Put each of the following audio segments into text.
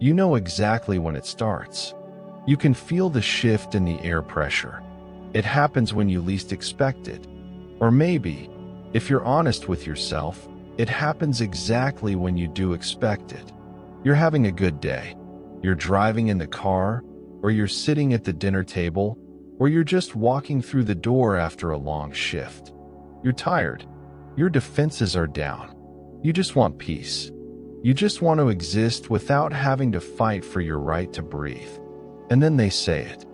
You know exactly when it starts. You can feel the shift in the air pressure. It happens when you least expect it. Or maybe, if you're honest with yourself, it happens exactly when you do expect it. You're having a good day. You're driving in the car, or you're sitting at the dinner table, or you're just walking through the door after a long shift. You're tired. Your defenses are down. You just want peace. You just want to exist without having to fight for your right to breathe. And then they say it.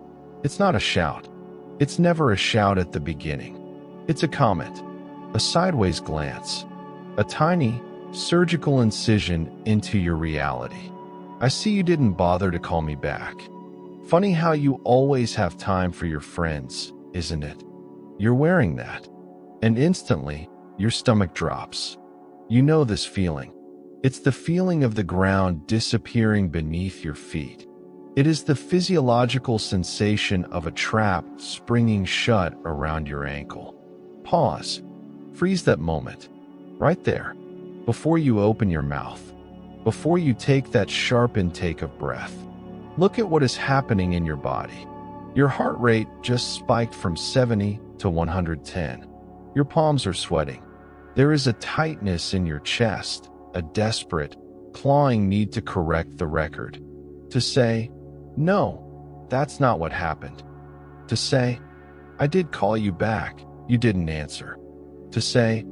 It's not a shout. It's never a shout at the beginning. It's a comment, a sideways glance, a tiny, surgical incision into your reality. I see you didn't bother to call me back. Funny how you always have time for your friends, isn't it? You're wearing that. And instantly, your stomach drops. You know this feeling. It's the feeling of the ground disappearing beneath your feet. It is the physiological sensation of a trap springing shut around your ankle. Pause. Freeze that moment. Right there. Before you open your mouth. Before you take that sharp intake of breath. Look at what is happening in your body. Your heart rate just spiked from 70 to 110. Your palms are sweating. There is a tightness in your chest, a desperate, clawing need to correct the record. To say, no, that's not what happened. To say, I did call you back, you didn't answer. To say,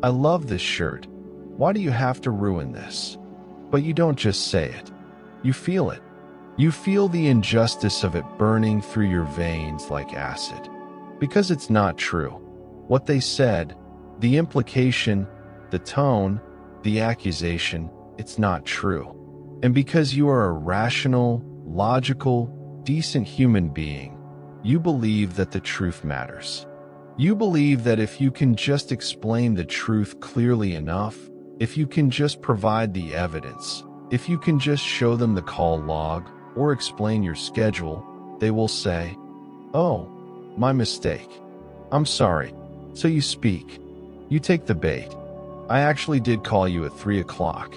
I love this shirt, why do you have to ruin this? But you don't just say it. You feel it. You feel the injustice of it burning through your veins like acid. Because it's not true. What they said, the implication, the tone, the accusation, it's not true. And because you are a rational, logical, decent human being, you believe that the truth matters. You believe that if you can just explain the truth clearly enough, if you can just provide the evidence, if you can just show them the call log or explain your schedule, they will say, oh, my mistake. I'm sorry. So you speak. You take the bait. I actually did call you at 3 o'clock.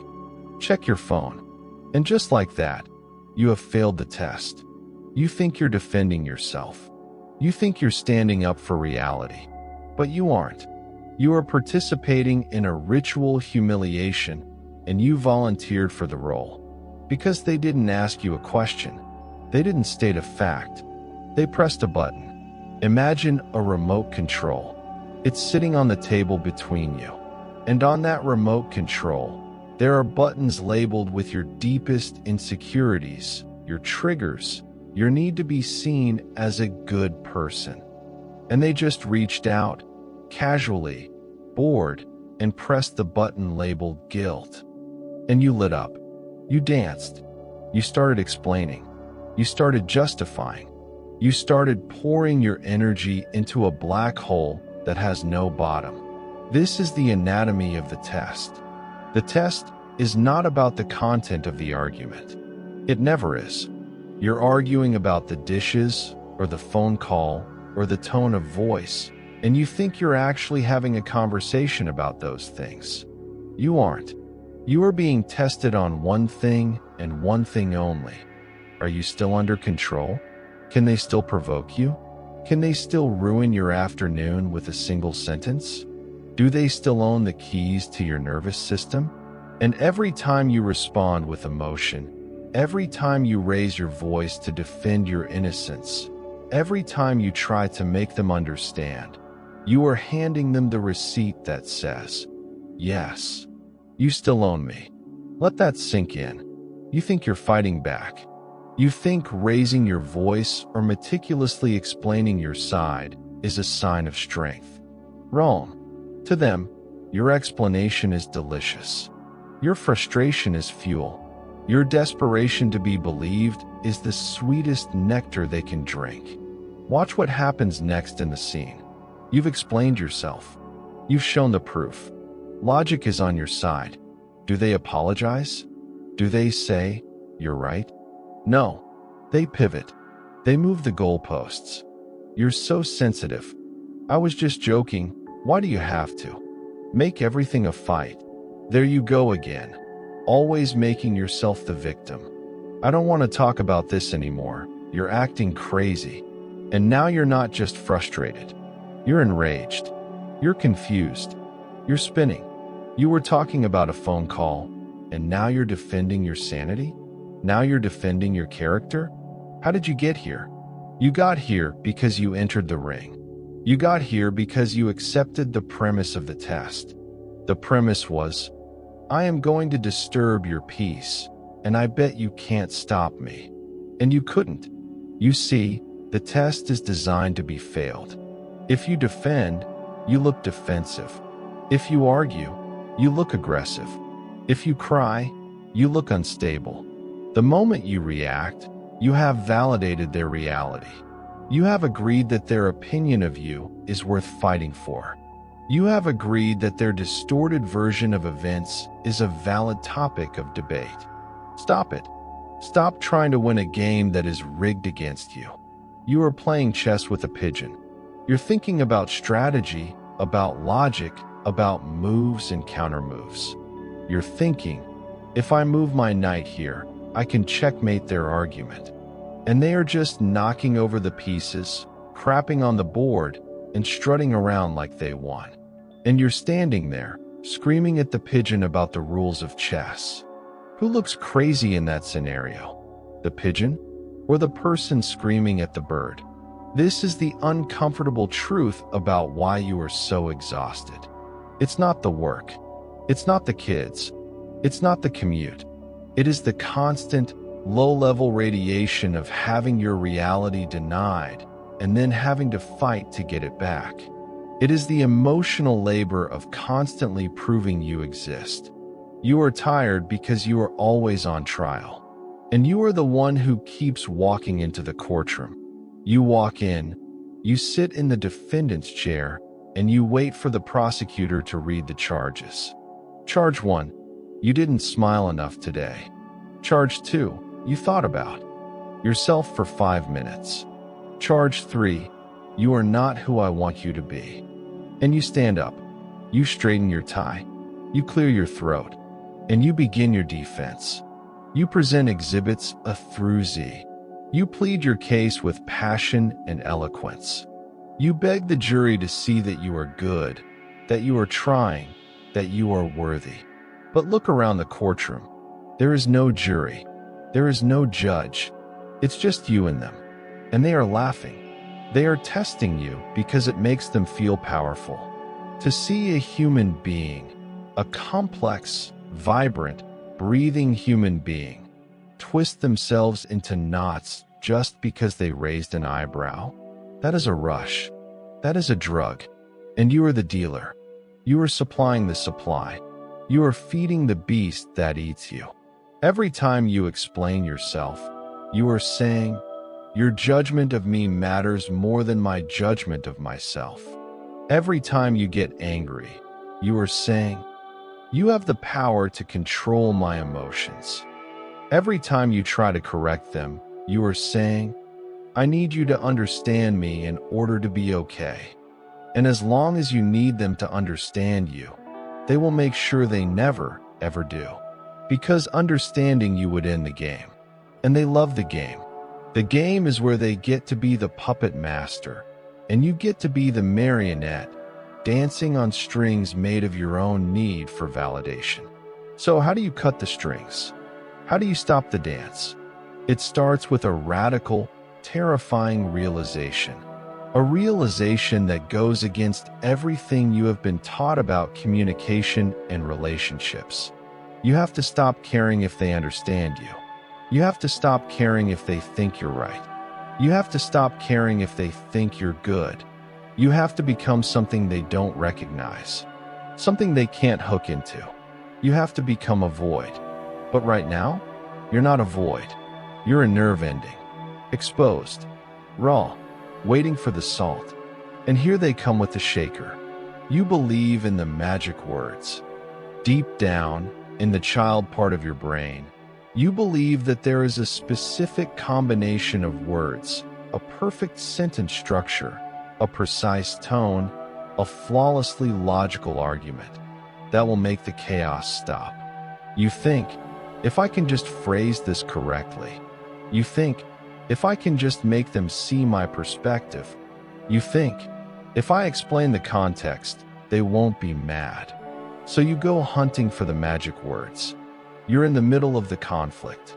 Check your phone. And just like that, you have failed the test. You think you're defending yourself. You think you're standing up for reality. But you aren't. You are participating in a ritual humiliation, and you volunteered for the role. Because they didn't ask you a question. They didn't state a fact. They pressed a button. Imagine a remote control. It's sitting on the table between you. And on that remote control, there are buttons labeled with your deepest insecurities, your triggers, your need to be seen as a good person. And they just reached out, casually, bored, and pressed the button labeled guilt. And you lit up. You danced. You started explaining. You started justifying. You started pouring your energy into a black hole that has no bottom. This is the anatomy of the test. The test is not about the content of the argument. It never is. You're arguing about the dishes, or the phone call, or the tone of voice, and you think you're actually having a conversation about those things. You aren't. You are being tested on one thing and one thing only. Are you still under control? Can they still provoke you? Can they still ruin your afternoon with a single sentence? Do they still own the keys to your nervous system? And every time you respond with emotion, every time you raise your voice to defend your innocence, every time you try to make them understand, you are handing them the receipt that says, yes, you still own me. Let that sink in. You think you're fighting back. You think raising your voice or meticulously explaining your side is a sign of strength. Wrong. To them, your explanation is delicious. Your frustration is fuel. Your desperation to be believed is the sweetest nectar they can drink. Watch what happens next in the scene. You've explained yourself. You've shown the proof. Logic is on your side. Do they apologize? Do they say, you're right? No. They pivot. They move the goalposts. You're so sensitive. I was just joking. Why do you have to? Make everything a fight. There you go again. Always making yourself the victim. I don't want to talk about this anymore. You're acting crazy. And now you're not just frustrated. You're enraged. You're confused. You're spinning. You were talking about a phone call, and now you're defending your sanity? Now you're defending your character? How did you get here? You got here because you entered the ring. You got here because you accepted the premise of the test. The premise was, I am going to disturb your peace, and I bet you can't stop me. And you couldn't. You see, the test is designed to be failed. If you defend, you look defensive. If you argue, you look aggressive. If you cry, you look unstable. The moment you react, you have validated their reality. You have agreed that their opinion of you is worth fighting for. You have agreed that their distorted version of events is a valid topic of debate. Stop it. Stop trying to win a game that is rigged against you. You are playing chess with a pigeon. You're thinking about strategy, about logic, about moves and countermoves. You're thinking, if I move my knight here, I can checkmate their argument. And they are just knocking over the pieces, crapping on the board, and strutting around like they won. And you're standing there, screaming at the pigeon about the rules of chess. Who looks crazy in that scenario? The pigeon? Or the person screaming at the bird? This is the uncomfortable truth about why you are so exhausted. It's not the work. It's not the kids. It's not the commute. It is the constant, low-level radiation of having your reality denied and then having to fight to get it back. It is the emotional labor of constantly proving you exist. You are tired because you are always on trial. And you are the one who keeps walking into the courtroom. You walk in, you sit in the defendant's chair, and you wait for the prosecutor to read the charges. Charge 1, you didn't smile enough today. Charge 2, you thought about yourself for 5 minutes. Charge 3, you are not who I want you to be. And you stand up, you straighten your tie, you clear your throat, and you begin your defense. You present exhibits A through Z. You plead your case with passion and eloquence. You beg the jury to see that you are good, that you are trying, that you are worthy. But look around the courtroom. There is no jury. There is no judge. It's just you and them. And they are laughing. They are testing you because it makes them feel powerful. To see a human being, a complex, vibrant, breathing human being, twist themselves into knots just because they raised an eyebrow, that is a rush. That is a drug. And you are the dealer. You are supplying the supply. You are feeding the beast that eats you. Every time you explain yourself, you are saying, your judgment of me matters more than my judgment of myself. Every time you get angry, you are saying, you have the power to control my emotions. Every time you try to correct them, you are saying, I need you to understand me in order to be okay. And as long as you need them to understand you, they will make sure they never, ever do. Because understanding you would end the game. And they love the game. The game is where they get to be the puppet master, and you get to be the marionette, dancing on strings made of your own need for validation. So how do you cut the strings? How do you stop the dance? It starts with a radical, terrifying realization. A realization that goes against everything you have been taught about communication and relationships. You have to stop caring if they understand you. You have to stop caring if they think you're right. You have to stop caring if they think you're good. You have to become something they don't recognize, something they can't hook into. You have to become a void. But right now, you're not a void. You're a nerve ending, exposed, raw, waiting for the salt. And here they come with the shaker. You believe in the magic words. Deep down, in the child part of your brain, you believe that there is a specific combination of words, a perfect sentence structure, a precise tone, a flawlessly logical argument that will make the chaos stop. You think, if I can just phrase this correctly. You think, if I can just make them see my perspective. You think, if I explain the context, they won't be mad. So you go hunting for the magic words. You're in the middle of the conflict.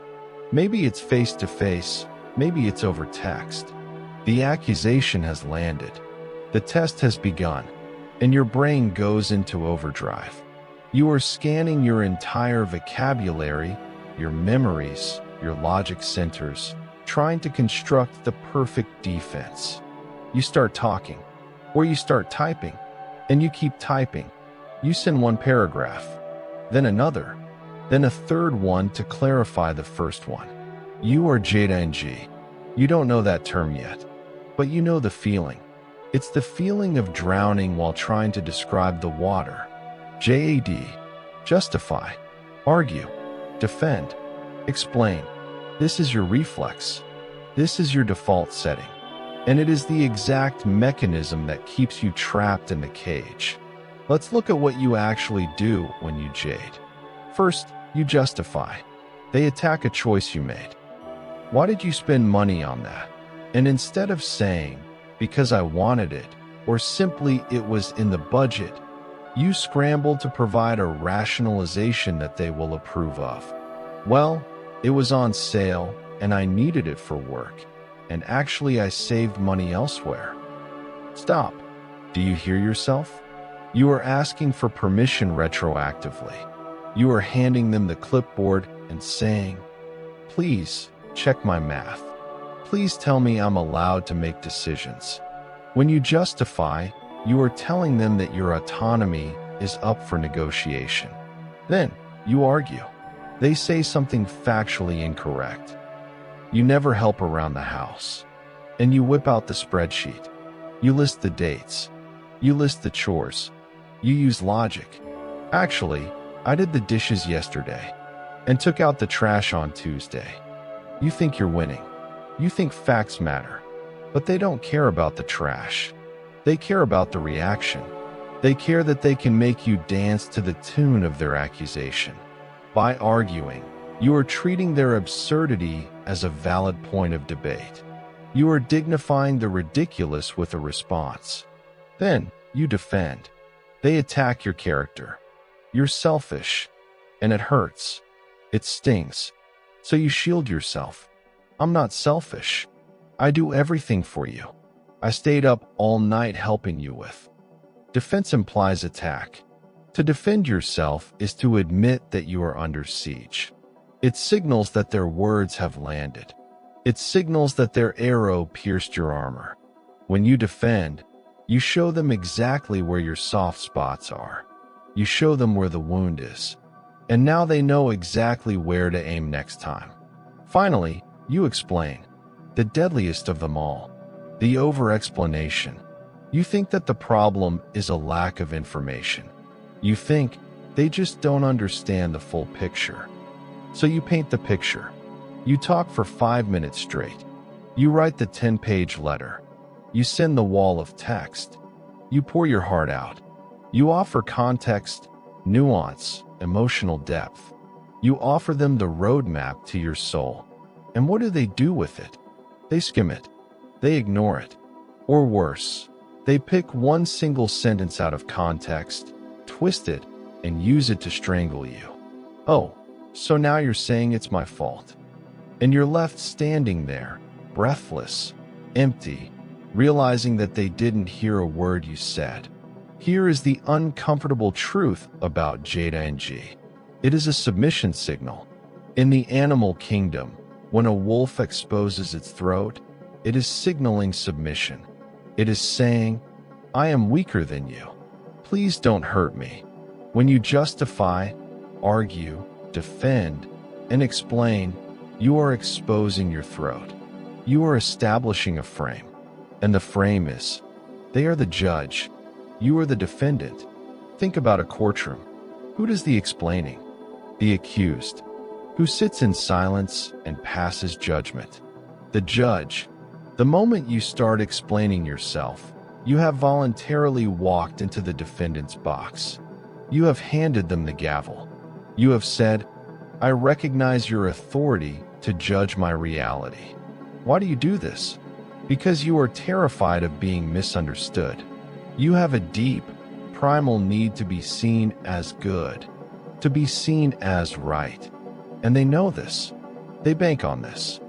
Maybe it's face to face, maybe it's over text. The accusation has landed. The test has begun, and your brain goes into overdrive. You are scanning your entire vocabulary, your memories, your logic centers, trying to construct the perfect defense. You start talking, or you start typing, and you keep typing. You send one paragraph, then another, then a third one to clarify the first one. You are Jada. You don't know that term yet, but you know the feeling. It's the feeling of drowning while trying to describe the water. JAD. Justify. Argue. Defend. Explain. This is your reflex. This is your default setting. And it is the exact mechanism that keeps you trapped in the cage. Let's look at what you actually do when you jade. First, you justify. They attack a choice you made. Why did you spend money on that? And instead of saying, because I wanted it, or simply it was in the budget, you scramble to provide a rationalization that they will approve of. Well, it was on sale, and I needed it for work, and actually I saved money elsewhere. Stop. Do you hear yourself? You are asking for permission retroactively. You are handing them the clipboard and saying, please check my math. Please tell me I'm allowed to make decisions. When you justify, you are telling them that your autonomy is up for negotiation. Then, you argue. They say something factually incorrect. You never help around the house. And you whip out the spreadsheet. You list the dates. You list the chores. You use logic. Actually, I did the dishes yesterday and took out the trash on Tuesday. You think you're winning. You think facts matter, but they don't care about the trash. They care about the reaction. They care that they can make you dance to the tune of their accusation. By arguing, you are treating their absurdity as a valid point of debate. You are dignifying the ridiculous with a response. Then, you defend. They attack your character. You're selfish, and it hurts. It stings. So you shield yourself. I'm not selfish. I do everything for you. I stayed up all night helping you with. Defense implies attack. To defend yourself is to admit that you are under siege. It signals that their words have landed. It signals that their arrow pierced your armor. When you defend, you show them exactly where your soft spots are. You show them where the wound is. And now they know exactly where to aim next time. Finally, you explain. The deadliest of them all. The over-explanation. You think that the problem is a lack of information. You think they just don't understand the full picture. So you paint the picture. You talk for 5 minutes straight. You write the 10-page letter. You send the wall of text. You pour your heart out. You offer context, nuance, emotional depth. You offer them the roadmap to your soul. And what do they do with it? They skim it. They ignore it. Or worse, they pick one single sentence out of context, twist it, and use it to strangle you. Oh, so now you're saying it's my fault. And you're left standing there, breathless, empty, realizing that they didn't hear a word you said. Here is the uncomfortable truth about Jada. It is a submission signal. In the animal kingdom, when a wolf exposes its throat, it is signaling submission. It is saying, I am weaker than you. Please don't hurt me. When you justify, argue, defend, and explain, you are exposing your throat. You are establishing a frame. And the frame is, they are the judge. You are the defendant. Think about a courtroom. Who does the explaining? The accused. Who sits in silence and passes judgment? The judge. The moment you start explaining yourself, you have voluntarily walked into the defendant's box. You have handed them the gavel. You have said, I recognize your authority to judge my reality. Why do you do this? Because you are terrified of being misunderstood. You have a deep, primal need to be seen as good, to be seen as right. And they know this. They bank on this.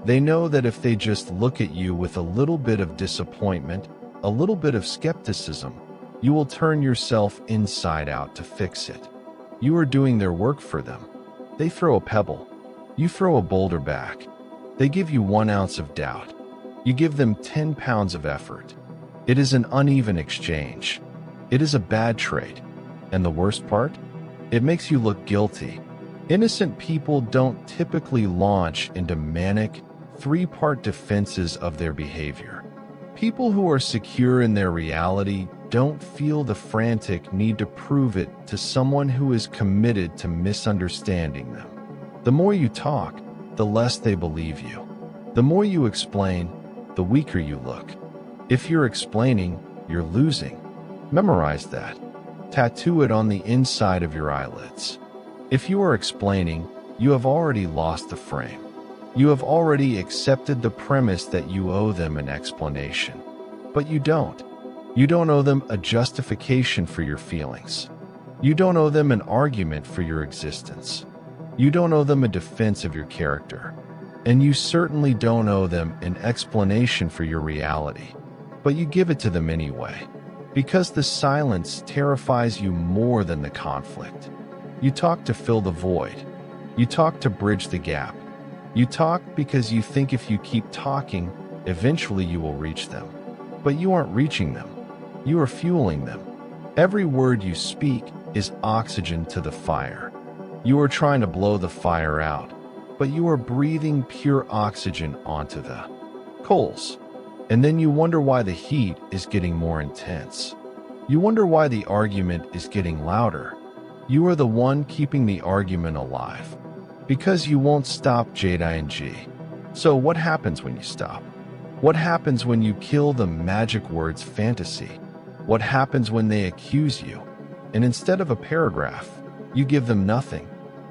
They know that if they just look at you with a little bit of disappointment, a little bit of skepticism, you will turn yourself inside out to fix it. You are doing their work for them. They throw a pebble. You throw a boulder back. They give you 1 ounce of doubt. You give them 10 pounds of effort. It is an uneven exchange. It is a bad trade. And the worst part? It makes you look guilty. Innocent people don't typically launch into manic, 3-part defenses of their behavior. People who are secure in their reality don't feel the frantic need to prove it to someone who is committed to misunderstanding them. The more you talk, the less they believe you. The more you explain, the weaker you look. If you're explaining, you're losing. Memorize that. Tattoo it on the inside of your eyelids. If you are explaining, you have already lost the frame. You have already accepted the premise that you owe them an explanation. But you don't. You don't owe them a justification for your feelings. You don't owe them an argument for your existence. You don't owe them a defense of your character. And you certainly don't owe them an explanation for your reality. But you give it to them anyway, because the silence terrifies you more than the conflict. You talk to fill the void. You talk to bridge the gap. You talk because you think if you keep talking, eventually you will reach them. But you aren't reaching them. You are fueling them. Every word you speak is oxygen to the fire. You are trying to blow the fire out, but you are breathing pure oxygen onto the coals. And then you wonder why the heat is getting more intense. You wonder why the argument is getting louder. You are the one keeping the argument alive, because you won't stop J-I-N-G. So what happens when you stop? What happens when you kill the magic words fantasy? What happens when they accuse you, and instead of a paragraph, you give them nothing,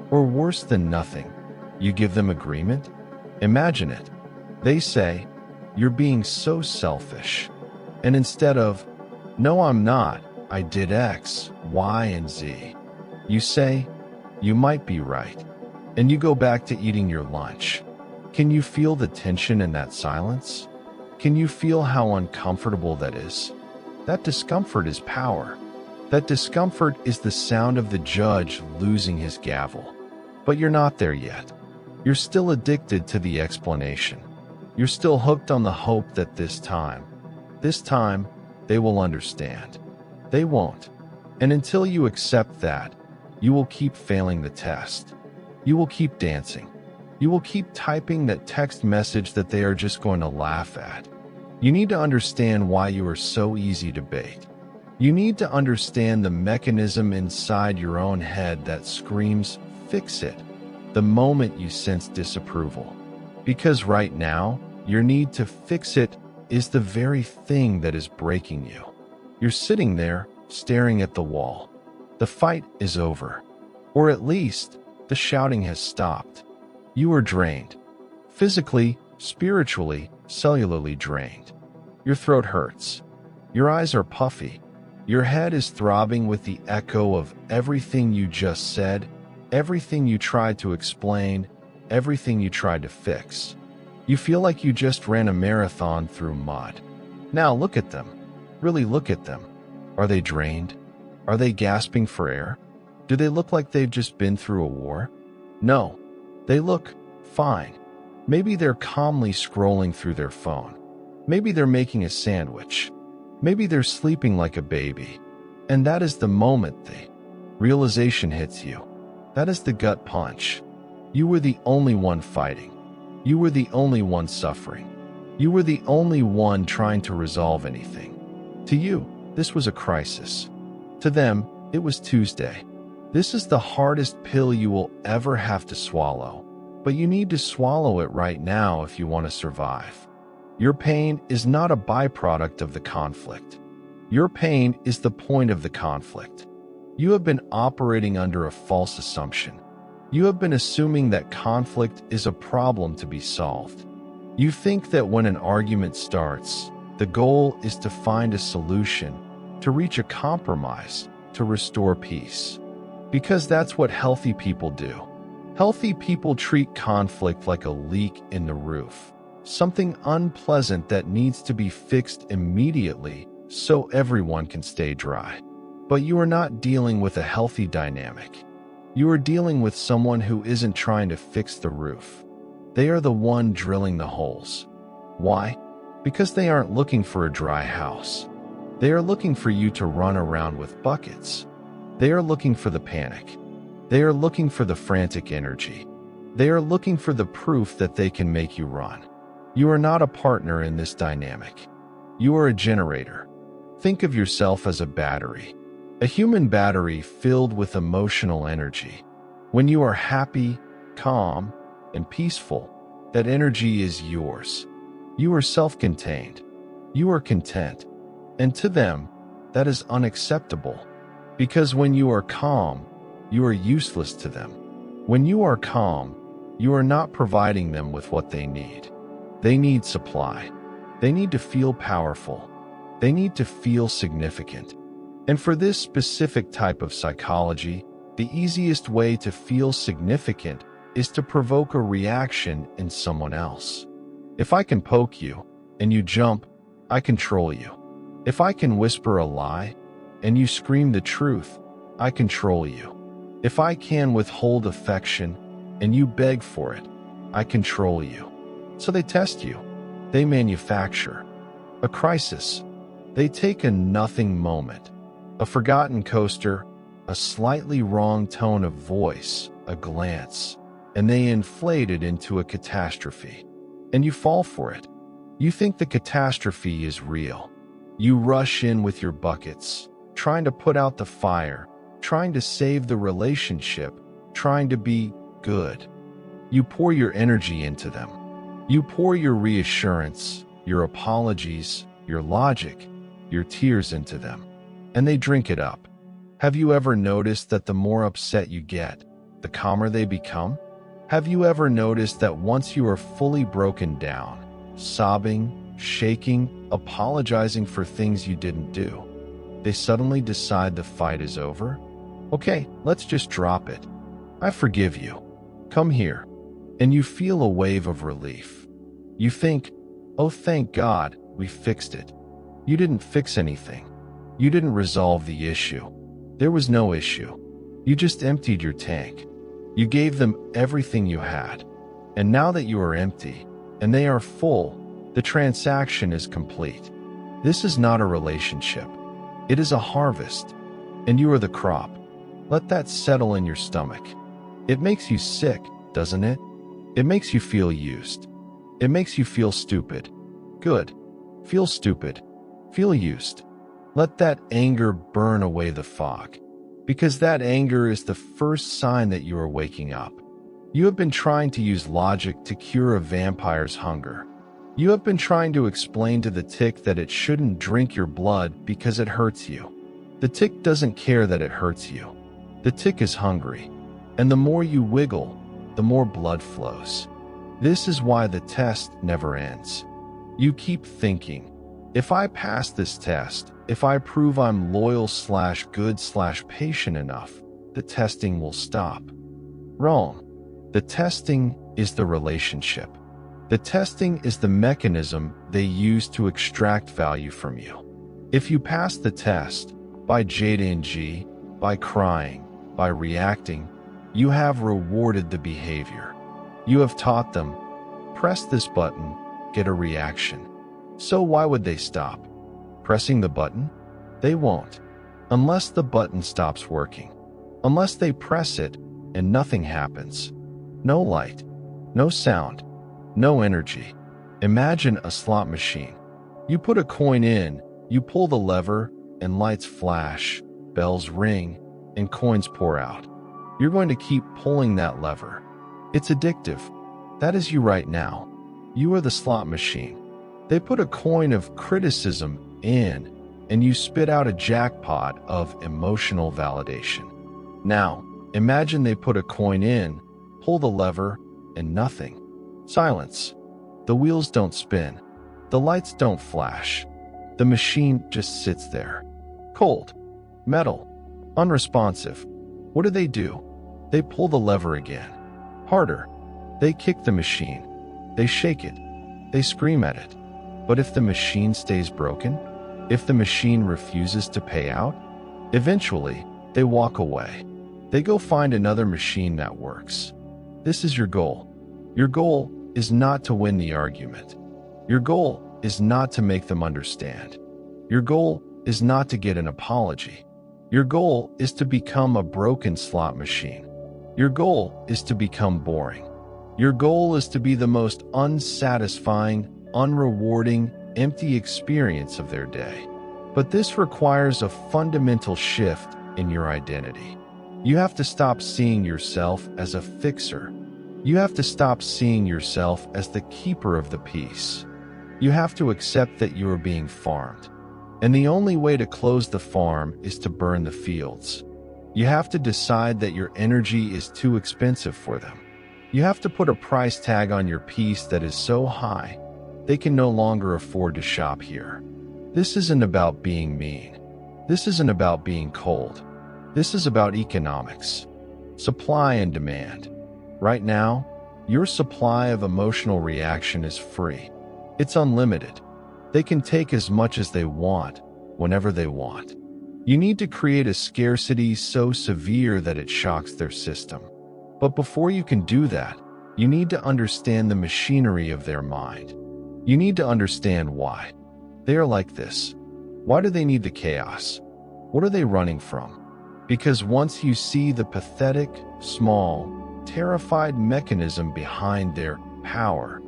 or worse than nothing, you give them agreement? Imagine it. They say, "You're being so selfish." And instead of, "No, I'm not, I did X, Y, and Z," you say, "You might be right." And you go back to eating your lunch. Can you feel the tension in that silence? Can you feel how uncomfortable that is? That discomfort is power. That discomfort is the sound of the judge losing his gavel. But you're not there yet. You're still addicted to the explanation. You're still hooked on the hope that this time, they will understand. They won't. And until you accept that, you will keep failing the test. You will keep dancing. You will keep typing that text message that they are just going to laugh at. You need to understand why you are so easy to bait. You need to understand the mechanism inside your own head that screams, "Fix it," the moment you sense disapproval. Because right now, your need to fix it is the very thing that is breaking you. You're sitting there, staring at the wall. The fight is over. Or at least, the shouting has stopped. You are drained. Physically, spiritually, cellularly drained. Your throat hurts. Your eyes are puffy. Your head is throbbing with the echo of everything you just said, everything you tried to explain, everything you tried to fix. You feel like you just ran a marathon through mud. Now look at them. Really look at them. Are they drained? Are they gasping for air? Do they look like they've just been through a war? No. They look fine. Maybe they're calmly scrolling through their phone. Maybe they're making a sandwich. Maybe they're sleeping like a baby. And that is the moment the realization hits you. That is the gut punch. You were the only one fighting. You were the only one suffering. You were the only one trying to resolve anything. To you, this was a crisis. To them, it was Tuesday. This is the hardest pill you will ever have to swallow. But you need to swallow it right now if you want to survive. Your pain is not a byproduct of the conflict. Your pain is the point of the conflict. You have been operating under a false assumption. You have been assuming that conflict is a problem to be solved. You think that when an argument starts, the goal is to find a solution, to reach a compromise, to restore peace. Because that's what healthy people do. Healthy people treat conflict like a leak in the roof, something unpleasant that needs to be fixed immediately so everyone can stay dry. But you are not dealing with a healthy dynamic. You are dealing with someone who isn't trying to fix the roof. They are the one drilling the holes. Why? Because they aren't looking for a dry house. They are looking for you to run around with buckets. They are looking for the panic. They are looking for the frantic energy. They are looking for the proof that they can make you run. You are not a partner in this dynamic. You are a generator. Think of yourself as a battery. A human battery filled with emotional energy. When you are happy, calm, and peaceful, that energy is yours. You are self-contained. You are content. And to them, that is unacceptable. Because when you are calm, you are useless to them. When you are calm, you are not providing them with what they need. They need supply. They need to feel powerful. They need to feel significant. And for this specific type of psychology, the easiest way to feel significant is to provoke a reaction in someone else. If I can poke you and you jump, I control you. If I can whisper a lie and you scream the truth, I control you. If I can withhold affection and you beg for it, I control you. So they test you. They manufacture a crisis. They take a nothing moment, a forgotten coaster, a slightly wrong tone of voice, a glance, and they inflate it into a catastrophe. And you fall for it. You think the catastrophe is real. You rush in with your buckets, trying to put out the fire, trying to save the relationship, trying to be good. You pour your energy into them. You pour your reassurance, your apologies, your logic, your tears into them. And they drink it up. Have you ever noticed that the more upset you get, the calmer they become? Have you ever noticed that once you are fully broken down, sobbing, shaking, apologizing for things you didn't do, they suddenly decide the fight is over? Okay, let's just drop it. I forgive you. Come here. And you feel a wave of relief. You think, oh, thank God, we fixed it. You didn't fix anything. You didn't resolve the issue. There was no issue. You just emptied your tank. You gave them everything you had. And now that you are empty, and they are full, the transaction is complete. This is not a relationship. It is a harvest. And you are the crop. Let that settle in your stomach. It makes you sick, doesn't it? It makes you feel used. It makes you feel stupid. Good. Feel stupid. Feel used. Let that anger burn away the fog. Because that anger is the first sign that you are waking up. You have been trying to use logic to cure a vampire's hunger. You have been trying to explain to the tick that it shouldn't drink your blood because it hurts you. The tick doesn't care that it hurts you. The tick is hungry. And the more you wiggle, the more blood flows. This is why the test never ends. You keep thinking, if I pass this test, if I prove I'm loyal/good/patient enough, the testing will stop. Wrong. The testing is the relationship. The testing is the mechanism they use to extract value from you. If you pass the test, by J&G, by crying, by reacting, you have rewarded the behavior. You have taught them, press this button, get a reaction. So why would they stop? Pressing the button? They won't. Unless the button stops working. Unless they press it and nothing happens. No light. No sound. No energy. Imagine a slot machine. You put a coin in, you pull the lever, and lights flash, bells ring, and coins pour out. You're going to keep pulling that lever. It's addictive. That is you right now. You are the slot machine. They put a coin of criticism in, and you spit out a jackpot of emotional validation. Now, Imagine they put a coin in, pull the lever, and nothing. Silence. The wheels don't spin. The lights don't flash. The machine just sits there. Cold. Metal. Unresponsive. What do? They pull the lever again. Harder. They kick the machine. They shake it. They scream at it. But if the machine stays broken, if the machine refuses to pay out, eventually they walk away. They go find another machine that works. This is your goal. Your goal is not to win the argument. Your goal is not to make them understand. Your goal is not to get an apology. Your goal is to become a broken slot machine. Your goal is to become boring. Your goal is to be the most unsatisfying, unrewarding, empty experience of their day. But this requires a fundamental shift in your identity. You have to stop seeing yourself as a fixer. You have to stop seeing yourself as the keeper of the peace. You have to accept that you are being farmed. And the only way to close the farm is to burn the fields. You have to decide that your energy is too expensive for them. You have to put a price tag on your peace that is so high, they can no longer afford to shop here. This isn't about being mean. This isn't about being cold. This is about economics. Supply and demand. Right now, your supply of emotional reaction is free. It's unlimited. They can take as much as they want, whenever they want. You need to create a scarcity so severe that it shocks their system. But before you can do that, you need to understand the machinery of their mind. You need to understand why. They are like this. Why do they need the chaos? What are they running from? Because once you see the pathetic, small, terrified mechanism behind their power,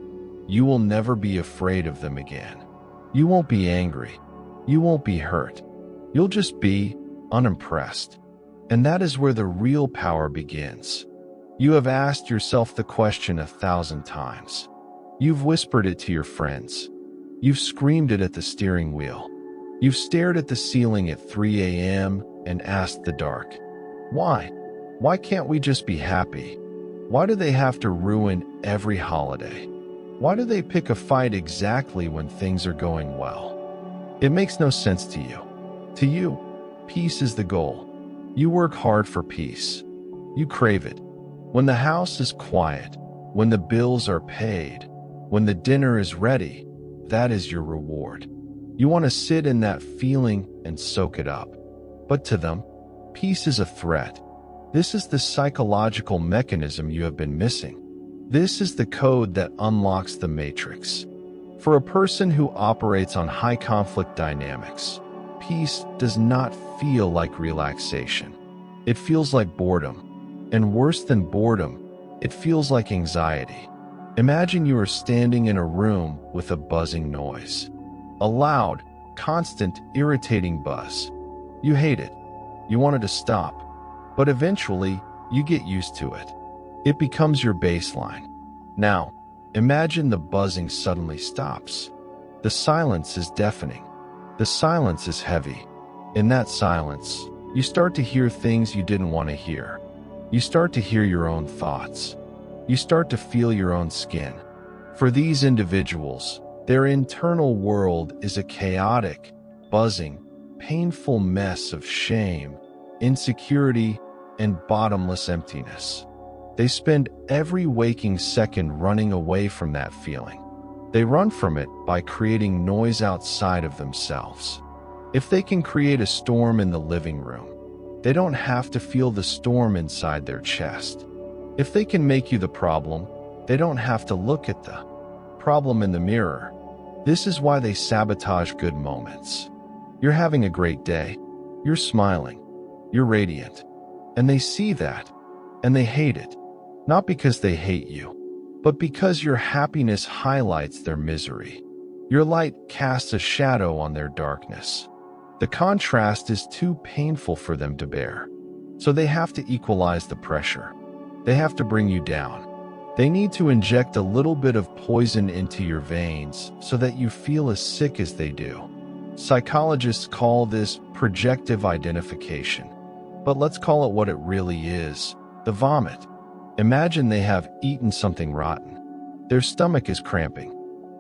you will never be afraid of them again. You won't be angry. You won't be hurt. You'll just be unimpressed. And that is where the real power begins. You have asked yourself the question 1,000 times. You've whispered it to your friends. You've screamed it at the steering wheel. You've stared at the ceiling at 3 a.m. and asked the dark, why? Why can't we just be happy? Why do they have to ruin every holiday? Why do they pick a fight exactly when things are going well? It makes no sense to you. To you, peace is the goal. You work hard for peace. You crave it. When the house is quiet, when the bills are paid, when the dinner is ready, that is your reward. You want to sit in that feeling and soak it up. But to them, peace is a threat. This is the psychological mechanism you have been missing. This is the code that unlocks the matrix. For a person who operates on high conflict dynamics, peace does not feel like relaxation. It feels like boredom. And worse than boredom, it feels like anxiety. Imagine you are standing in a room with a buzzing noise. A loud, constant, irritating buzz. You hate it. You want it to stop. But eventually, you get used to it. It becomes your baseline. Now, imagine the buzzing suddenly stops. The silence is deafening. The silence is heavy. In that silence, you start to hear things you didn't want to hear. You start to hear your own thoughts. You start to feel your own skin. For these individuals, their internal world is a chaotic, buzzing, painful mess of shame, insecurity, and bottomless emptiness. They spend every waking second running away from that feeling. They run from it by creating noise outside of themselves. If they can create a storm in the living room, they don't have to feel the storm inside their chest. If they can make you the problem, they don't have to look at the problem in the mirror. This is why they sabotage good moments. You're having a great day. You're smiling. You're radiant. And they see that, and they hate it. Not because they hate you, but because your happiness highlights their misery. Your light casts a shadow on their darkness. The contrast is too painful for them to bear. So they have to equalize the pressure. They have to bring you down. They need to inject a little bit of poison into your veins so that you feel as sick as they do. Psychologists call this projective identification. But let's call it what it really is, the vomit. Imagine they have eaten something rotten. Their stomach is cramping.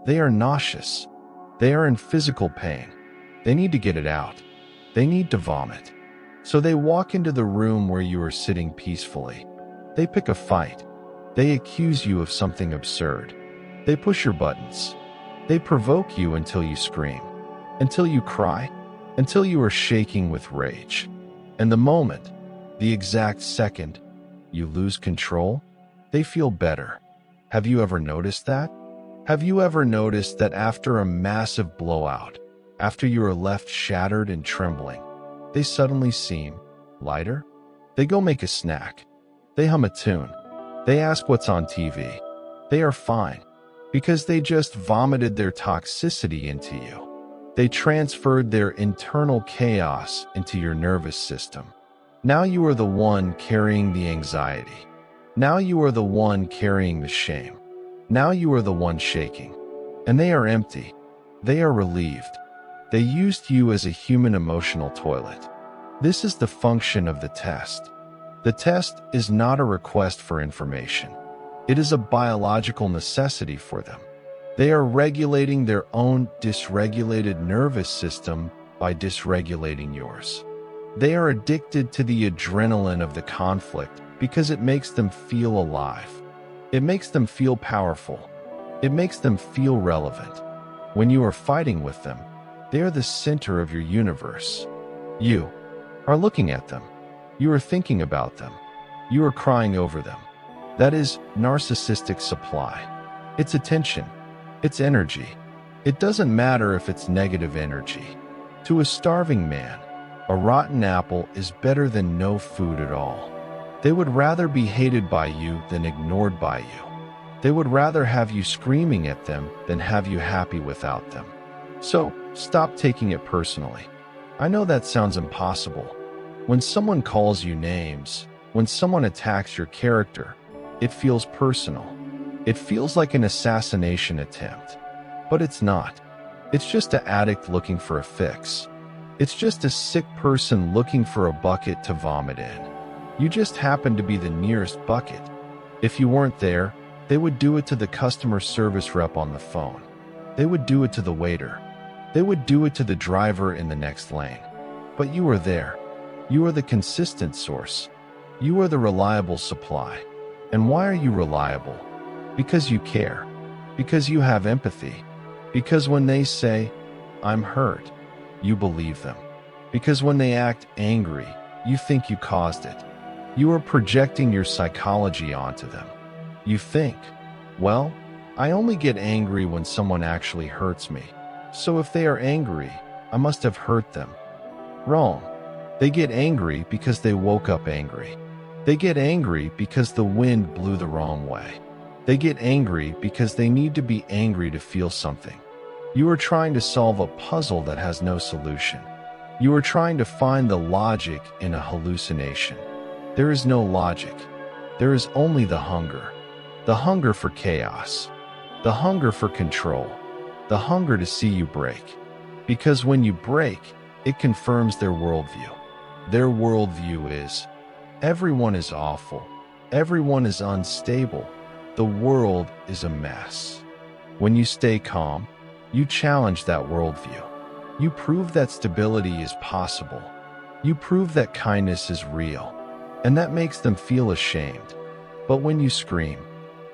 They are nauseous. They are in physical pain. They need to get it out. They need to vomit. So they walk into the room where you are sitting peacefully. They pick a fight. They accuse you of something absurd. They push your buttons. They provoke you until you scream, until you cry, until you are shaking with rage. And the moment, the exact second, you lose control, they feel better. Have you ever noticed that? Have you ever noticed that after a massive blowout, after you are left shattered and trembling, they suddenly seem lighter? They go make a snack. They hum a tune. They ask what's on TV. They are fine because they just vomited their toxicity into you. They transferred their internal chaos into your nervous system. Now you are the one carrying the anxiety. Now you are the one carrying the shame. Now you are the one shaking. And they are empty. They are relieved. They used you as a human emotional toilet. This is the function of the test. The test is not a request for information. It is a biological necessity for them. They are regulating their own dysregulated nervous system by dysregulating yours. They are addicted to the adrenaline of the conflict because it makes them feel alive. It makes them feel powerful. It makes them feel relevant. When you are fighting with them, they are the center of your universe. You are looking at them. You are thinking about them. You are crying over them. That is narcissistic supply. It's attention. It's energy. It doesn't matter if it's negative energy. To a starving man, a rotten apple is better than no food at all. They would rather be hated by you than ignored by you. They would rather have you screaming at them than have you happy without them. So, stop taking it personally. I know that sounds impossible. When someone calls you names, when someone attacks your character, it feels personal. It feels like an assassination attempt. But it's not. It's just an addict looking for a fix. It's just a sick person looking for a bucket to vomit in. You just happen to be the nearest bucket. If you weren't there, they would do it to the customer service rep on the phone. They would do it to the waiter. They would do it to the driver in the next lane. But you are there. You are the consistent source. You are the reliable supply. And why are you reliable? Because you care. Because you have empathy. Because when they say, "I'm hurt," you believe them. Because when they act angry, you think you caused it. You are projecting your psychology onto them. You think, well, I only get angry when someone actually hurts me. So if they are angry, I must have hurt them. Wrong. They get angry because they woke up angry. They get angry because the wind blew the wrong way. They get angry because they need to be angry to feel something. You are trying to solve a puzzle that has no solution. You are trying to find the logic in a hallucination. There is no logic. There is only the hunger. The hunger for chaos. The hunger for control. The hunger to see you break. Because when you break, it confirms their worldview. Their worldview is, everyone is awful. Everyone is unstable. The world is a mess. When you stay calm, you challenge that worldview. You prove that stability is possible. You prove that kindness is real. And that makes them feel ashamed. But when you scream,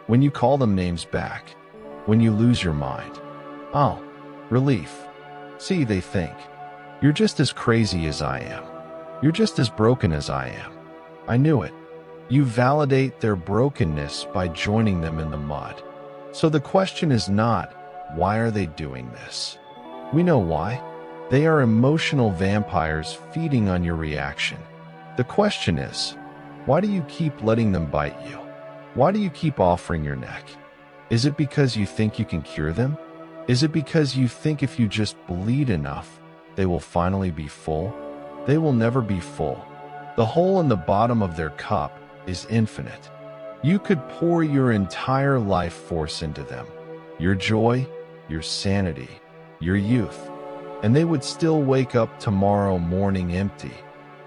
when you call them names back, when you lose your mind, oh, relief. See, they think, you're just as crazy as I am. You're just as broken as I am. I knew it. You validate their brokenness by joining them in the mud. So the question is not, why are they doing this? We know why. They are emotional vampires feeding on your reaction. The question is, why do you keep letting them bite you? Why do you keep offering your neck? Is it because you think you can cure them? Is it because you think if you just bleed enough, they will finally be full? They will never be full. The hole in the bottom of their cup is infinite. You could pour your entire life force into them, your joy, your sanity, your youth, and they would still wake up tomorrow morning empty,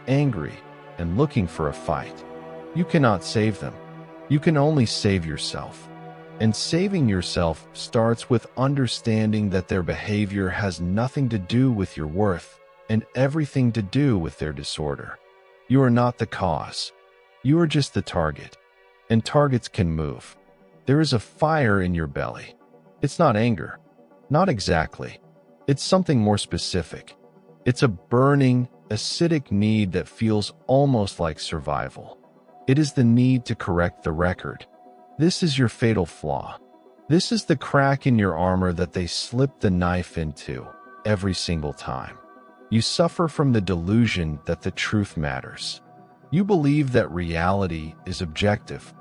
angry, and looking for a fight. You cannot save them. You can only save yourself. And saving yourself starts with understanding that their behavior has nothing to do with your worth and everything to do with their disorder. You are not the cause. You are just the target. And targets can move. There is a fire in your belly. It's not anger. Not exactly. It's something more specific. It's a burning, acidic need that feels almost like survival. It is the need to correct the record. This is your fatal flaw. This is the crack in your armor that they slip the knife into every single time. You suffer from the delusion that the truth matters. You believe that reality is objective.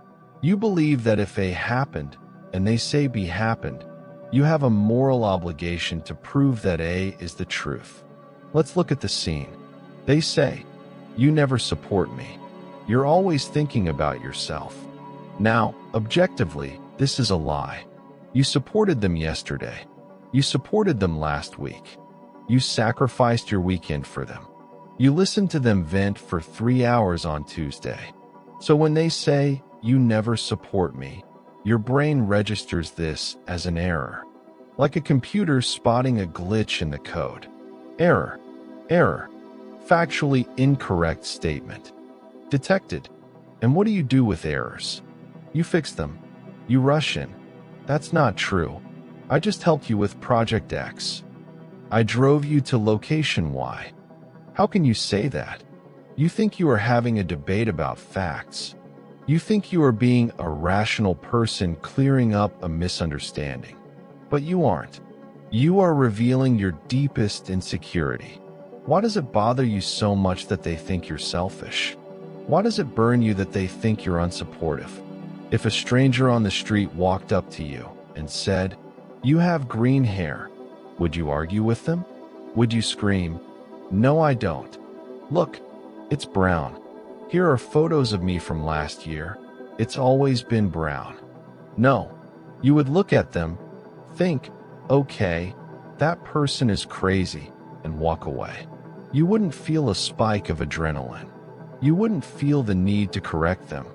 You believe that if A happened, and they say B happened, you have a moral obligation to prove that A is the truth. Let's look at the scene. They say, "You never support me. You're always thinking about yourself." Now, objectively, this is a lie. You supported them yesterday. You supported them last week. You sacrificed your weekend for them. You listened to them vent for 3 hours on Tuesday. So when they say, "You never support me," your brain registers this as an error. Like a computer spotting a glitch in the code. Error. Error. Factually incorrect statement. Detected. And what do you do with errors? You fix them. You rush in. That's not true. I just helped you with Project X. I drove you to location Y. How can you say that? You think you are having a debate about facts. You think you are being a rational person clearing up a misunderstanding. But you aren't. You are revealing your deepest insecurity. Why does it bother you so much that they think you're selfish? Why does it burn you that they think you're unsupportive? If a stranger on the street walked up to you and said, "You have green hair," would you argue with them? Would you scream, "No, I don't. Look, it's brown. Here are photos of me from last year. It's always been brown"? No. You would look at them, think, "Okay, that person is crazy," and walk away. You wouldn't feel a spike of adrenaline. You wouldn't feel the need to correct them,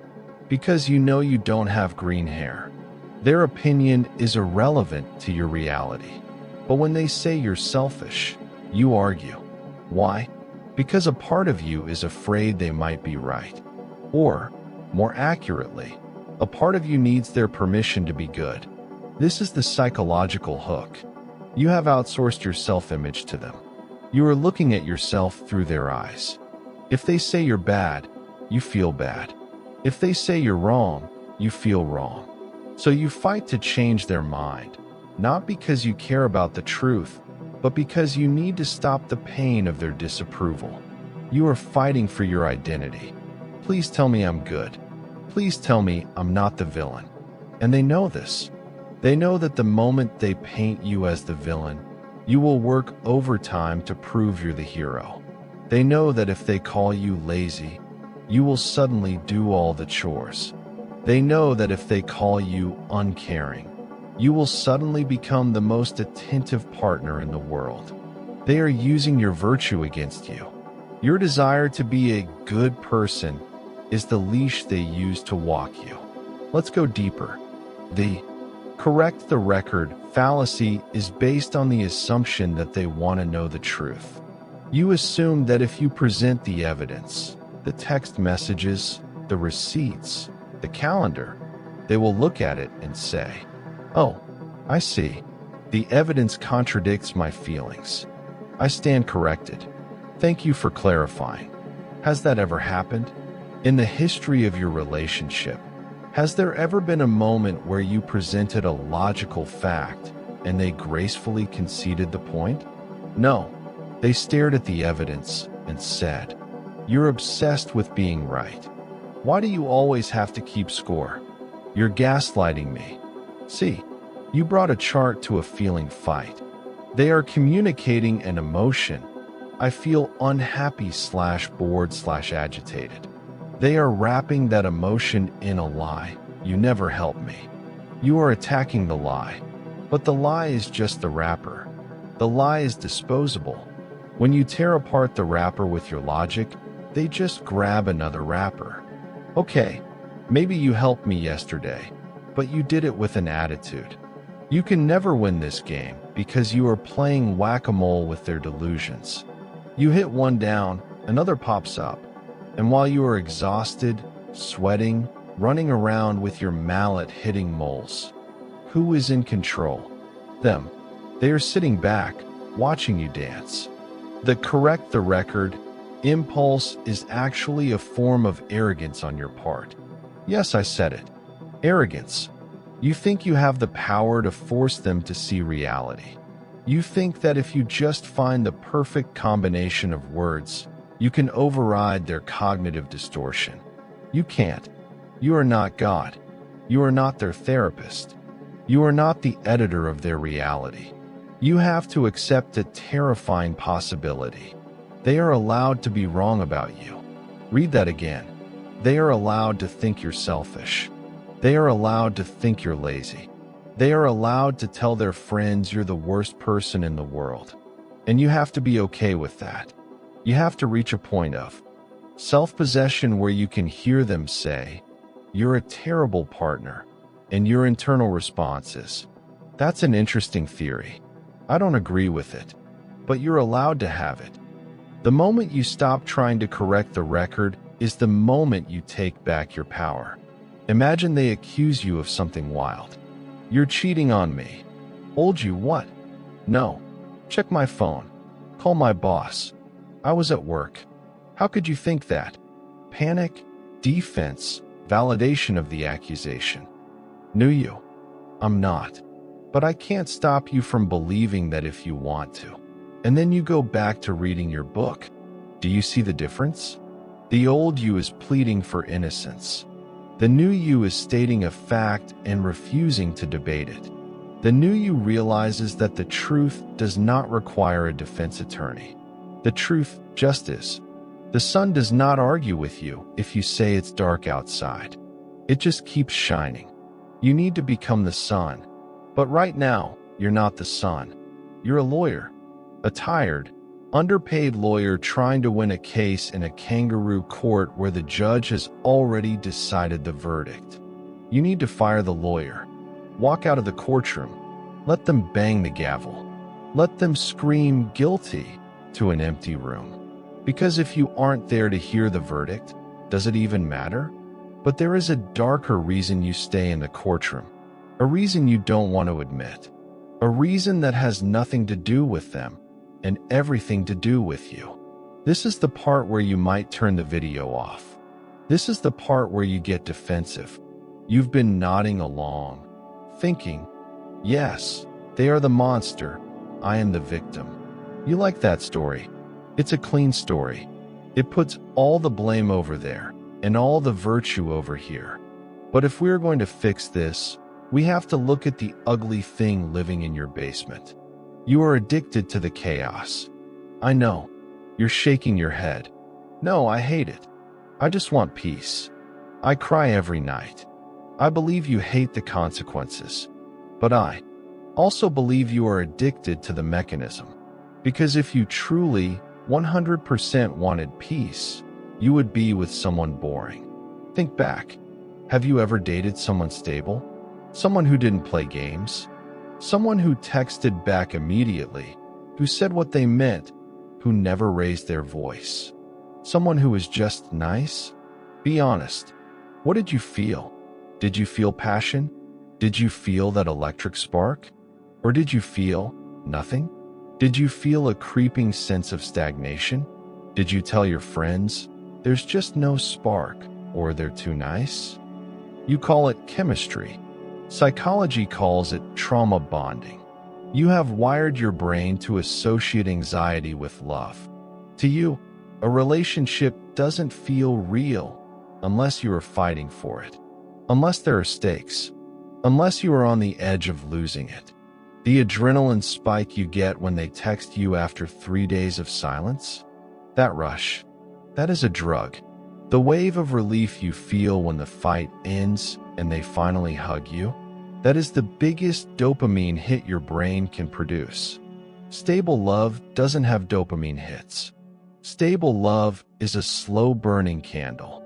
because you know you don't have green hair. Their opinion is irrelevant to your reality. But when they say you're selfish, you argue. Why? Because a part of you is afraid they might be right. Or, more accurately, a part of you needs their permission to be good. This is the psychological hook. You have outsourced your self-image to them. You are looking at yourself through their eyes. If they say you're bad, you feel bad. If they say you're wrong, you feel wrong. So you fight to change their mind, not because you care about the truth, but because you need to stop the pain of their disapproval. You are fighting for your identity. Please tell me I'm good. Please tell me I'm not the villain. And they know this. They know that the moment they paint you as the villain, you will work overtime to prove you're the hero. They know that if they call you lazy, you will suddenly do all the chores. They know that if they call you uncaring, you will suddenly become the most attentive partner in the world. They are using your virtue against you. Your desire to be a good person is the leash they use to walk you. Let's go deeper. The correct the record fallacy is based on the assumption that they want to know the truth. You assume that if you present the evidence, the text messages, the receipts, the calendar, they will look at it and say, "Oh, I see. The evidence contradicts my feelings. I stand corrected. Thank you for clarifying." Has that ever happened? In the history of your relationship, has there ever been a moment where you presented a logical fact and they gracefully conceded the point? No. They stared at the evidence and said, "You're obsessed with being right. Why do you always have to keep score? You're gaslighting me. See, you brought a chart to a feeling fight." They are communicating an emotion. I feel unhappy/bored/agitated. They are wrapping that emotion in a lie. You never help me. You are attacking the lie. But the lie is just the wrapper. The lie is disposable. When you tear apart the wrapper with your logic, They just grab another wrapper. Okay, maybe you helped me yesterday, but you did it with an attitude. You can never win this game because you are playing whack-a-mole with their delusions. You hit one down, another pops up, and while you are exhausted, sweating, running around with your mallet hitting moles, who is in control? Them. They are sitting back, watching you dance. The correct the record impulse is actually a form of arrogance on your part. Yes, I said it. Arrogance. You think you have the power to force them to see reality. You think that if you just find the perfect combination of words, you can override their cognitive distortion. You can't. You are not God. You are not their therapist. You are not the editor of their reality. You have to accept a terrifying possibility. They are allowed to be wrong about you. Read that again. They are allowed to think you're selfish. They are allowed to think you're lazy. They are allowed to tell their friends you're the worst person in the world. And you have to be okay with that. You have to reach a point of self-possession where you can hear them say, "You're a terrible partner," and your internal response is, "That's an interesting theory. I don't agree with it," but you're allowed to have it. The moment you stop trying to correct the record is the moment you take back your power. Imagine they accuse you of something wild. "You're cheating on me." "Told you what?" "No. Check my phone. Call my boss. I was at work." "How could you think that?" Panic, defense, validation of the accusation. "Knew you." "I'm not. But I can't stop you from believing that if you want to." And then you go back to reading your book. Do you see the difference? The old you is pleading for innocence. The new you is stating a fact and refusing to debate it. The new you realizes that the truth does not require a defense attorney. The truth just is. The sun does not argue with you if you say it's dark outside. It just keeps shining. You need to become the sun. But right now, you're not the sun. You're a lawyer. A tired, underpaid lawyer trying to win a case in a kangaroo court where the judge has already decided the verdict. You need to fire the lawyer. Walk out of the courtroom. Let them bang the gavel. Let them scream guilty to an empty room. Because if you aren't there to hear the verdict, does it even matter? But there is a darker reason you stay in the courtroom. A reason you don't want to admit. A reason that has nothing to do with them and everything to do with you. This is the part where you might turn the video off. This is the part where you get defensive. You've been nodding along, thinking, yes, they are the monster, I am the victim. You like that story. It's a clean story. It puts all the blame over there and all the virtue over here. But if we're going to fix this, we have to look at the ugly thing living in your basement. You are addicted to the chaos. I know. You're shaking your head. No, I hate it. I just want peace. I cry every night. I believe you hate the consequences. But I also believe you are addicted to the mechanism. Because if you truly 100% wanted peace, you would be with someone boring. Think back. Have you ever dated someone stable? Someone who didn't play games? Someone who texted back immediately, who said what they meant, who never raised their voice. Someone who was just nice? Be honest. What did you feel? Did you feel passion? Did you feel that electric spark? Or did you feel nothing? Did you feel a creeping sense of stagnation? Did you tell your friends, there's just no spark, or they're too nice? You call it chemistry. Psychology calls it trauma bonding. You have wired your brain to associate anxiety with love. To you, a relationship doesn't feel real unless you are fighting for it, unless there are stakes, unless you are on the edge of losing it. The adrenaline spike you get when they text you after 3 days of silence? That rush, that is a drug. The wave of relief you feel when the fight ends and they finally hug you? That is the biggest dopamine hit your brain can produce. Stable love doesn't have dopamine hits. Stable love is a slow-burning candle.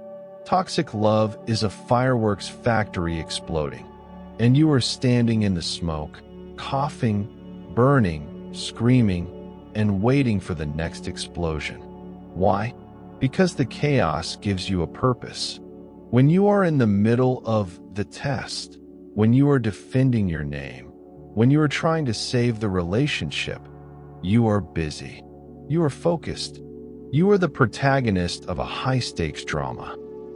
Toxic love is a fireworks factory exploding, and you are standing in the smoke, coughing, burning, screaming, and waiting for the next explosion. Why? Because the chaos gives you a purpose. When you are in the middle of the test, when you are defending your name, when you are trying to save the relationship, you are busy. You are focused. You are the protagonist of a high-stakes drama.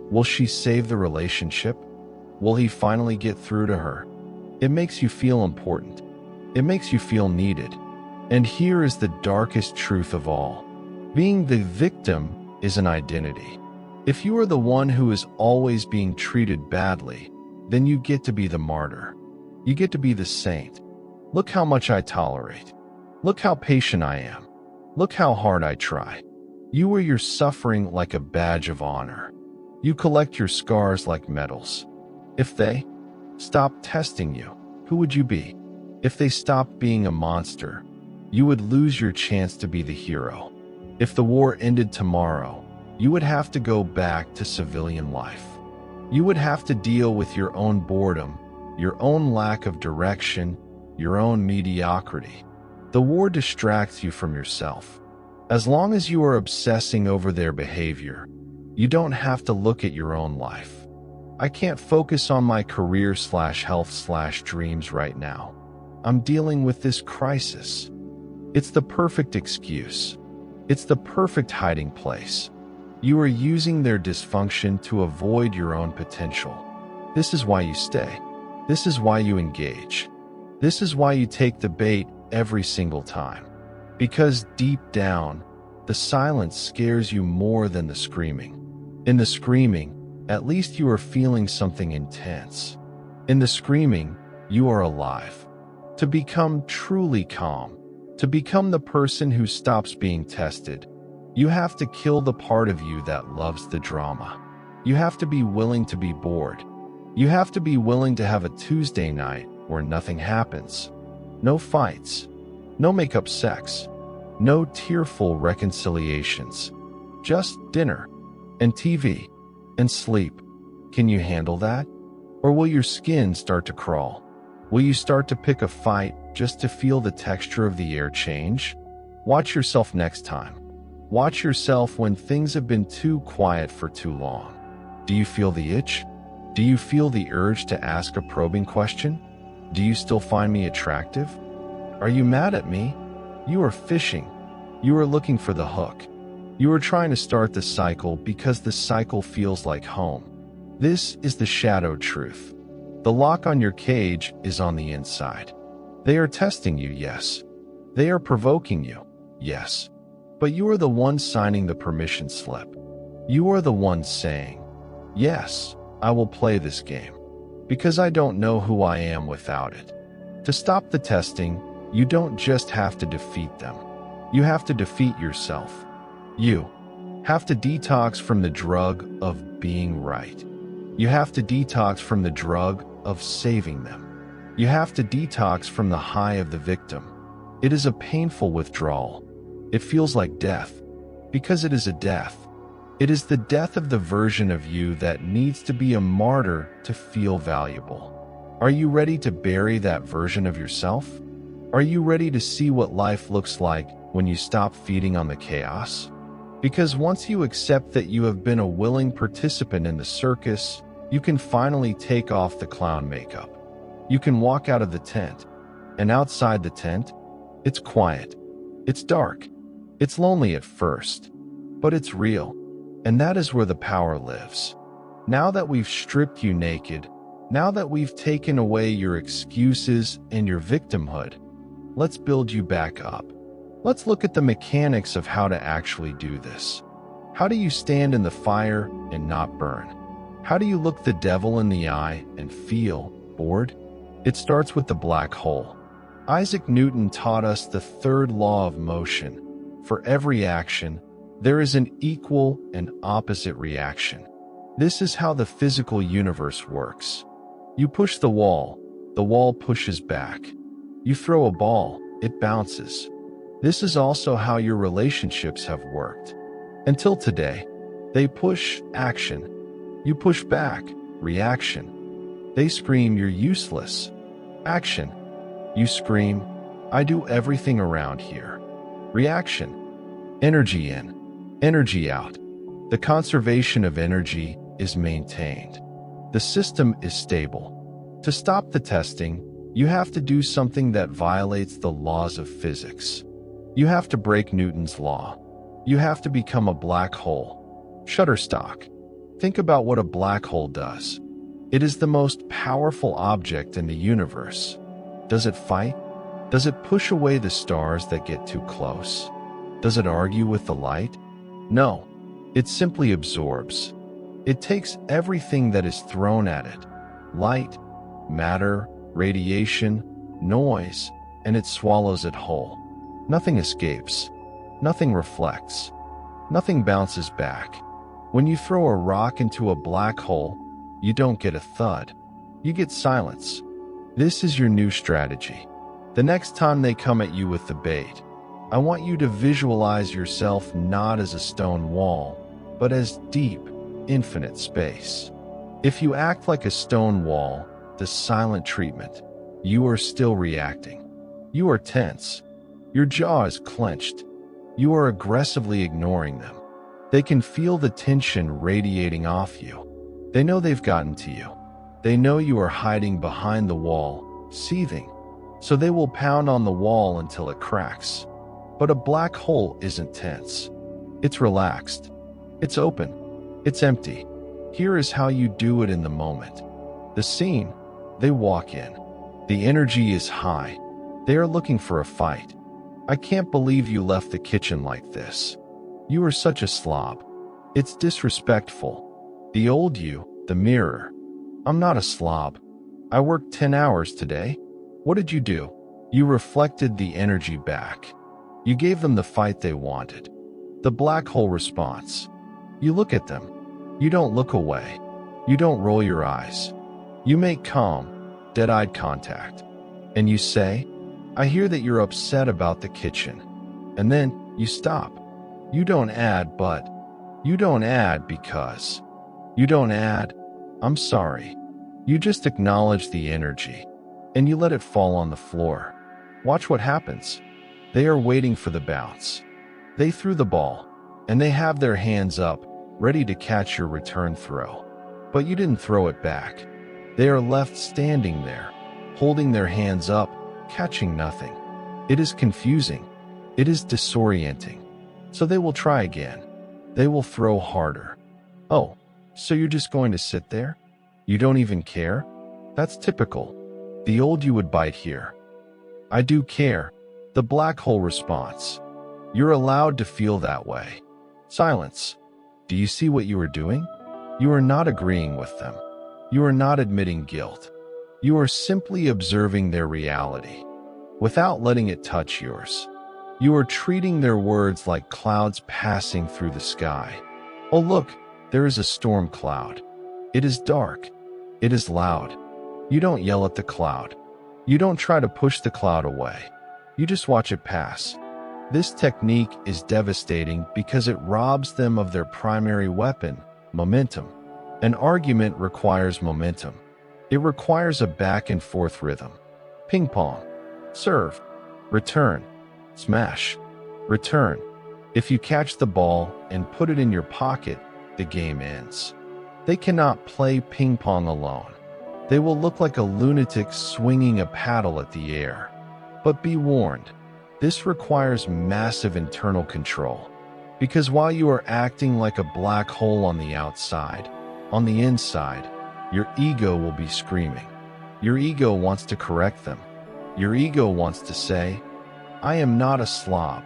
Will she save the relationship? Will he finally get through to her? It makes you feel important. It makes you feel needed. And here is the darkest truth of all. Being the victim is an identity. If you are the one who is always being treated badly, then you get to be the martyr. You get to be the saint. Look how much I tolerate. Look how patient I am. Look how hard I try. You wear your suffering like a badge of honor. You collect your scars like medals. If they stopped testing you, who would you be? If they stopped being a monster, you would lose your chance to be the hero. If the war ended tomorrow, you would have to go back to civilian life. You would have to deal with your own boredom, your own lack of direction, your own mediocrity. The war distracts you from yourself. As long as you are obsessing over their behavior, you don't have to look at your own life. I can't focus on my career/health/dreams right now. I'm dealing with this crisis. It's the perfect excuse. It's the perfect hiding place. You are using their dysfunction to avoid your own potential. This is why you stay. This is why you engage. This is why you take the bait every single time. Because deep down, the silence scares you more than the screaming. In the screaming, at least you are feeling something intense. In the screaming, you are alive. To become truly calm, to become the person who stops being tested, you have to kill the part of you that loves the drama. You have to be willing to be bored. You have to be willing to have a Tuesday night where nothing happens. No fights. No make-up sex. No tearful reconciliations. Just dinner and TV and sleep. Can you handle that? Or will your skin start to crawl? Will you start to pick a fight just to feel the texture of the air change? Watch yourself next time. Watch yourself when things have been too quiet for too long. Do you feel the itch? Do you feel the urge to ask a probing question? Do you still find me attractive? Are you mad at me? You are fishing. You are looking for the hook. You are trying to start the cycle because the cycle feels like home. This is the shadow truth. The lock on your cage is on the inside. They are testing you, yes. They are provoking you, yes. But you are the one signing the permission slip. You are the one saying, yes, I will play this game, because I don't know who I am without it. To stop the testing, you don't just have to defeat them. You have to defeat yourself. You have to detox from the drug of being right. You have to detox from the drug of saving them. You have to detox from the high of the victim. It is a painful withdrawal. It feels like death, because it is a death. It is the death of the version of you that needs to be a martyr to feel valuable. Are you ready to bury that version of yourself? Are you ready to see what life looks like when you stop feeding on the chaos? Because once you accept that you have been a willing participant in the circus, you can finally take off the clown makeup. You can walk out of the tent, and outside the tent, it's quiet. It's dark. It's lonely at first, but it's real. And that is where the power lives. Now that we've stripped you naked, now that we've taken away your excuses and your victimhood, let's build you back up. Let's look at the mechanics of how to actually do this. How do you stand in the fire and not burn? How do you look the devil in the eye and feel bored? It starts with the black hole. Isaac Newton taught us the third law of motion. For every action, there is an equal and opposite reaction. This is how the physical universe works. You push the wall pushes back. You throw a ball, it bounces. This is also how your relationships have worked. Until today, they push action. You push back, reaction. They scream, you're useless. Action. You scream, I do everything around here. Reaction. Energy in, energy out. The conservation of energy is maintained. The system is stable. To stop the testing, you have to do something that violates the laws of physics. You have to break Newton's law. You have to become a black hole. Shutterstock. Think about what a black hole does. It is the most powerful object in the universe. Does it fight? Does it push away the stars that get too close? Does it argue with the light? No. It simply absorbs. It takes everything that is thrown at it. Light, matter, radiation, noise, and it swallows it whole. Nothing escapes. Nothing reflects. Nothing bounces back. When you throw a rock into a black hole, you don't get a thud. You get silence. This is your new strategy. The next time they come at you with the bait, I want you to visualize yourself not as a stone wall, but as deep, infinite space. If you act like a stone wall, the silent treatment, you are still reacting. You are tense. Your jaw is clenched. You are aggressively ignoring them. They can feel the tension radiating off you. They know they've gotten to you. They know you are hiding behind the wall, seething. So they will pound on the wall until it cracks. But a black hole isn't tense. It's relaxed. It's open. It's empty. Here is how you do it in the moment. The scene, they walk in. The energy is high. They are looking for a fight. I can't believe you left the kitchen like this. You are such a slob. It's disrespectful. The old you, the mirror. I'm not a slob. I worked 10 hours today. What did you do? You reflected the energy back. You gave them the fight they wanted. The black hole response. You look at them. You don't look away. You don't roll your eyes. You make calm, dead-eyed contact. And you say, I hear that you're upset about the kitchen. And then you stop. You don't add, but. You don't add because. You don't add, I'm sorry. You just acknowledge the energy. And you let it fall on the floor. Watch what happens. They are waiting for the bounce. They threw the ball, and they have their hands up, ready to catch your return throw. But you didn't throw it back. They are left standing there, holding their hands up, catching nothing. It is confusing. It is disorienting. So they will try again. They will throw harder. Oh, so you're just going to sit there? You don't even care? That's typical. The old you would bite here. I do care. The black hole response. You're allowed to feel that way. Silence. Do you see what you are doing? You are not agreeing with them. You are not admitting guilt. You are simply observing their reality, without letting it touch yours. You are treating their words like clouds passing through the sky. Oh look, there is a storm cloud. It is dark. It is loud. You don't yell at the cloud. You don't try to push the cloud away. You just watch it pass. This technique is devastating because it robs them of their primary weapon, momentum. An argument requires momentum. It requires a back and forth rhythm. Ping pong. Serve. Return. Smash. Return. If you catch the ball and put it in your pocket, the game ends. They cannot play ping pong alone. They will look like a lunatic swinging a paddle at the air. But be warned, this requires massive internal control. Because while you are acting like a black hole on the outside, on the inside, your ego will be screaming. Your ego wants to correct them. Your ego wants to say, I am not a slob.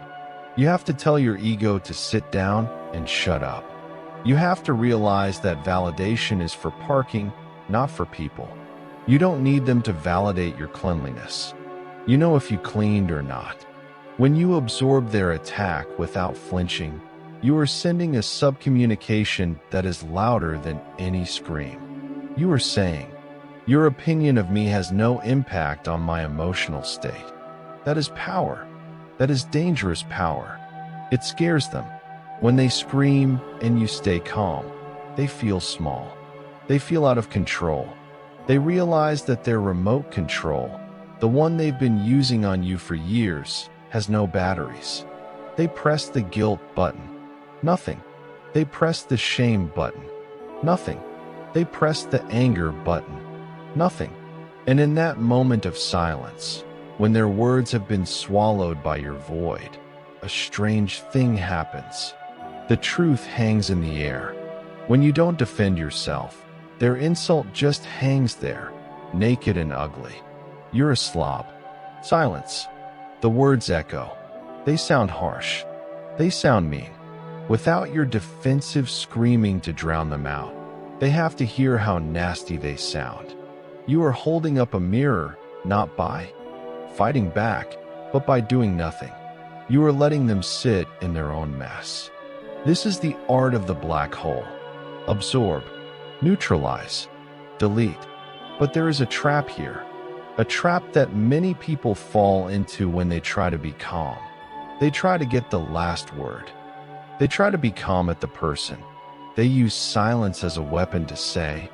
You have to tell your ego to sit down and shut up. You have to realize that validation is for parking, not for people. You don't need them to validate your cleanliness. You know if you cleaned or not. When you absorb their attack without flinching, you are sending a subcommunication that is louder than any scream. You are saying, your opinion of me has no impact on my emotional state. That is power. That is dangerous power. It scares them. When they scream and you stay calm, they feel small. They feel out of control. They realize that their remote control, the one they've been using on you for years, has no batteries. They press the guilt button. Nothing. They press the shame button. Nothing. They press the anger button. Nothing. And in that moment of silence, when their words have been swallowed by your void, a strange thing happens. The truth hangs in the air. When you don't defend yourself, their insult just hangs there, naked and ugly. You're a slob. Silence. The words echo. They sound harsh. They sound mean. Without your defensive screaming to drown them out, they have to hear how nasty they sound. You are holding up a mirror, not by fighting back, but by doing nothing. You are letting them sit in their own mess. This is the art of the black hole. Absorb, neutralize, delete. But there is a trap here. A trap that many people fall into when they try to be calm. They try to get the last word. They try to be calm at the person. They use silence as a weapon to say,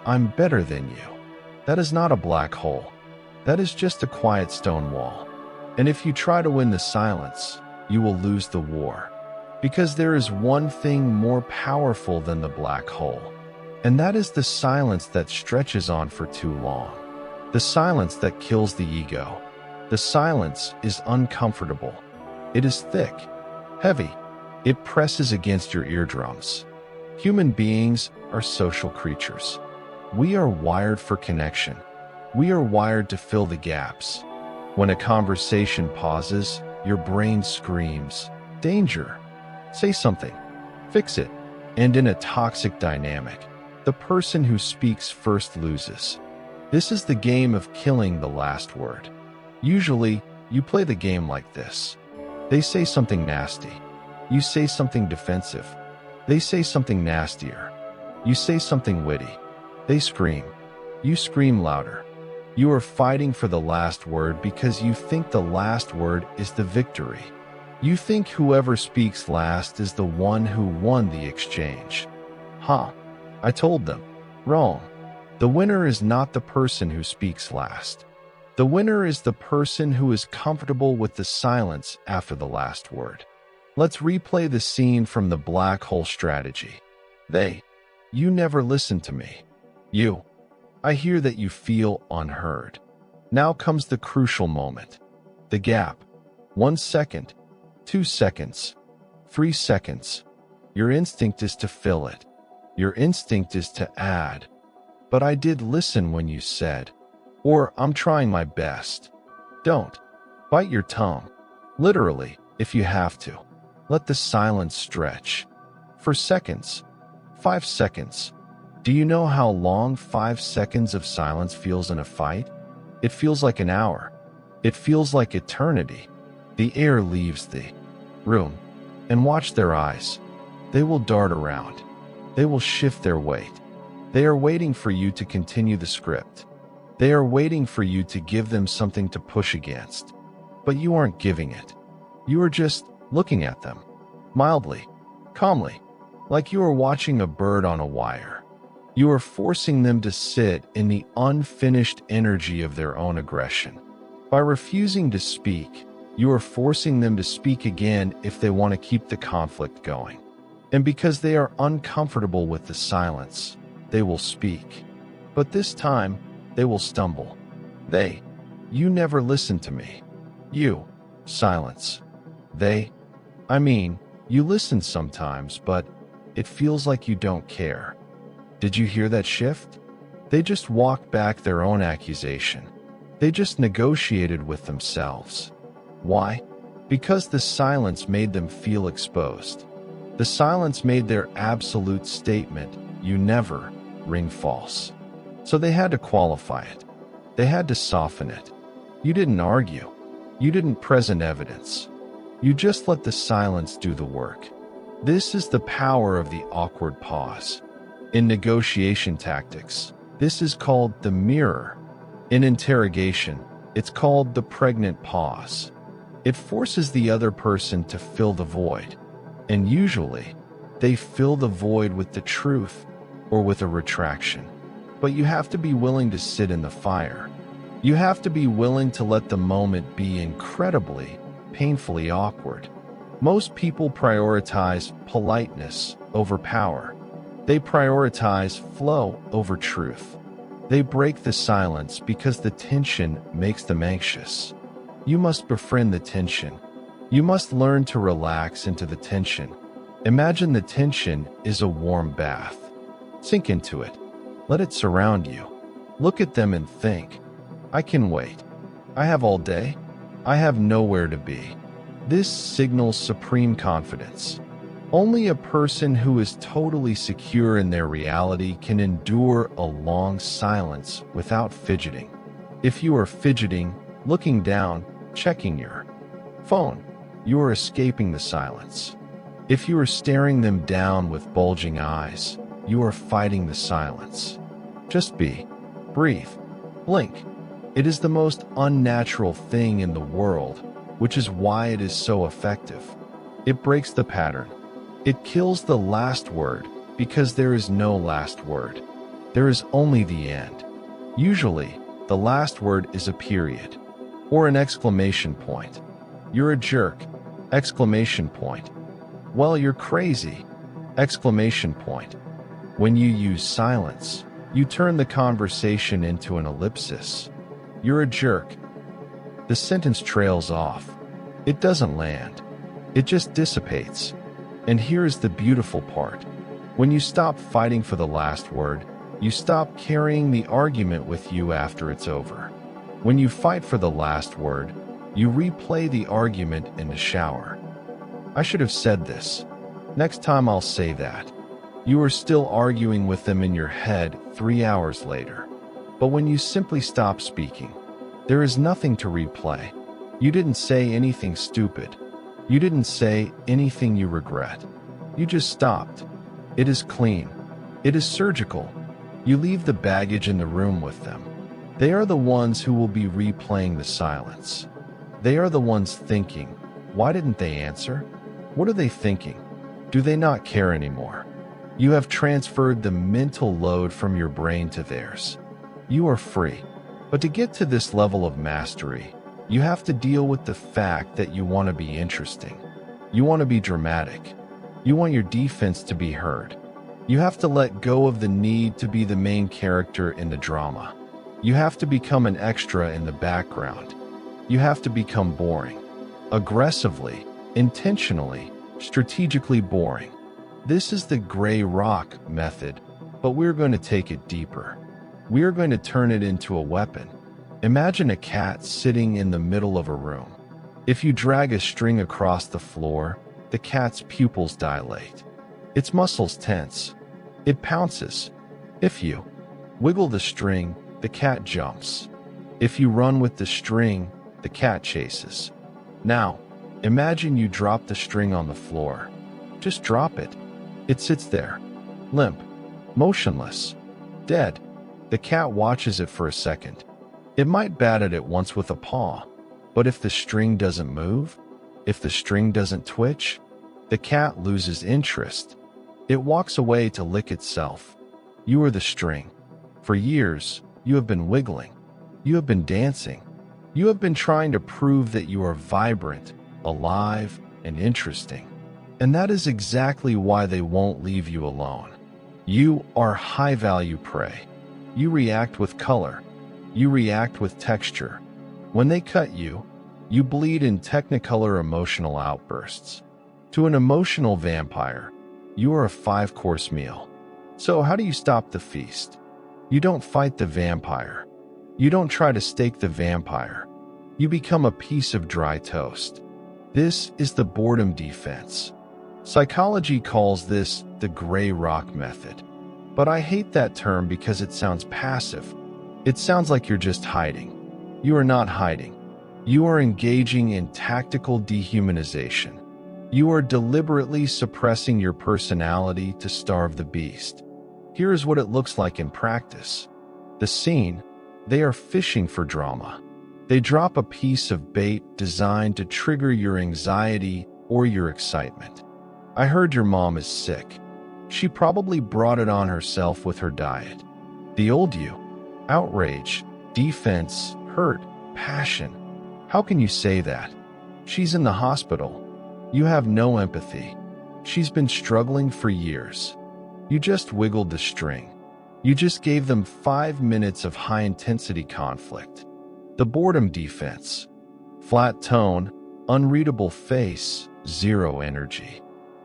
"I'm better than you." That is not a black hole. That is just a quiet stone wall. And if you try to win the silence, you will lose the war. Because there is one thing more powerful than the black hole. And that is the silence that stretches on for too long. The silence that kills the ego. The silence is uncomfortable. It is thick, heavy. It presses against your eardrums. Human beings are social creatures. We are wired for connection. We are wired to fill the gaps. When a conversation pauses, your brain screams, "Danger! Say something. Fix it." And in a toxic dynamic, the person who speaks first loses. This is the game of killing the last word. Usually, you play the game like this. They say something nasty. You say something defensive. They say something nastier. You say something witty. They scream. You scream louder. You are fighting for the last word because you think the last word is the victory. You think whoever speaks last is the one who won the exchange. I told them. Wrong. The winner is not the person who speaks last. The winner is the person who is comfortable with the silence after the last word. Let's replay the scene from the black hole strategy. You never listen to me. I hear that you feel unheard. Now comes the crucial moment. The gap. 1 second, 2 seconds, 3 seconds. Your instinct is to fill it. Your instinct is to add. But I did listen when you said, or I'm trying my best. Don't. Bite your tongue. Literally, if you have to. Let the silence stretch. For seconds. 5 seconds. Do you know how long 5 seconds of silence feels in a fight? It feels like an hour. It feels like eternity. The air leaves the room. And watch their eyes. They will dart around. They will shift their weight. They are waiting for you to continue the script. They are waiting for you to give them something to push against. But you aren't giving it. You are just looking at them. Mildly. Calmly. Like you are watching a bird on a wire. You are forcing them to sit in the unfinished energy of their own aggression. By refusing to speak, you are forcing them to speak again if they want to keep the conflict going. And because they are uncomfortable with the silence, they will speak. But this time, they will stumble. You never listen to me. Silence. You listen sometimes, but it feels like you don't care. Did you hear that shift? They just walked back their own accusation. They just negotiated with themselves. Why? Because the silence made them feel exposed. The silence made their absolute statement, "You never," ring false. So they had to qualify it. They had to soften it. You didn't argue. You didn't present evidence. You just let the silence do the work. This is the power of the awkward pause. In negotiation tactics, this is called the mirror. In interrogation, it's called the pregnant pause. It forces the other person to fill the void. And usually, they fill the void with the truth or with a retraction. But you have to be willing to sit in the fire. You have to be willing to let the moment be incredibly, painfully awkward. Most people prioritize politeness over power. They prioritize flow over truth. They break the silence because the tension makes them anxious. You must befriend the tension. You must learn to relax into the tension. Imagine the tension is a warm bath. Sink into it. Let it surround you. Look at them and think, I can wait. I have all day. I have nowhere to be. This signals supreme confidence. Only a person who is totally secure in their reality can endure a long silence without fidgeting. If you are fidgeting, looking down, checking your phone, you are escaping the silence. If you are staring them down with bulging eyes, you are fighting the silence. Just be. Breathe. Blink. It is the most unnatural thing in the world, which is why it is so effective. It breaks the pattern. It kills the last word because there is no last word. There is only the end. Usually, the last word is a period or an exclamation point. You're a jerk! Exclamation point. Well, you're crazy! Exclamation point. When you use silence, you turn the conversation into an ellipsis. You're a jerk. The sentence trails off. It doesn't land. It just dissipates. And here's the beautiful part. When you stop fighting for the last word, you stop carrying the argument with you after it's over. When you fight for the last word, you replay the argument in the shower. I should have said this. Next time I'll say that. You are still arguing with them in your head 3 hours later. But when you simply stop speaking, there is nothing to replay. You didn't say anything stupid. You didn't say anything you regret. You just stopped. It is clean. It is surgical. You leave the baggage in the room with them. They are the ones who will be replaying the silence. They are the ones thinking, why didn't they answer? What are they thinking? Do they not care anymore? You have transferred the mental load from your brain to theirs. You are free. But to get to this level of mastery, you have to deal with the fact that you want to be interesting. You want to be dramatic. You want your defense to be heard. You have to let go of the need to be the main character in the drama. You have to become an extra in the background. You have to become boring. Aggressively, intentionally, strategically boring. This is the gray rock method, but we're going to take it deeper. We are going to turn it into a weapon. Imagine a cat sitting in the middle of a room. If you drag a string across the floor, the cat's pupils dilate. Its muscles tense. It pounces. If you wiggle the string, the cat jumps. If you run with the string, the cat chases. Now, imagine you drop the string on the floor. Just drop it. It sits there, limp, motionless, dead. The cat watches it for a second. It might bat at it once with a paw, but if the string doesn't move, if the string doesn't twitch, the cat loses interest. It walks away to lick itself. You are the string. For years, you have been wiggling. You have been dancing. You have been trying to prove that you are vibrant, alive, and interesting. And that is exactly why they won't leave you alone. You are high-value prey. You react with color. You react with texture. When they cut you, you bleed in technicolor emotional outbursts. To an emotional vampire, you are a 5-course meal. So how do you stop the feast? You don't fight the vampire. You don't try to stake the vampire. You become a piece of dry toast. This is the boredom defense. Psychology calls this the gray rock method. But I hate that term because it sounds passive. It sounds like you're just hiding. You are not hiding. You are engaging in tactical dehumanization. You are deliberately suppressing your personality to starve the beast. Here is what it looks like in practice. The scene, they are fishing for drama. They drop a piece of bait designed to trigger your anxiety or your excitement. I heard your mom is sick. She probably brought it on herself with her diet. The old you. Outrage, defense, hurt, passion. How can you say that? She's in the hospital. You have no empathy. She's been struggling for years. You just wiggled the string. You just gave them 5 minutes of high-intensity conflict. The boredom defense. Flat tone, unreadable face, zero energy.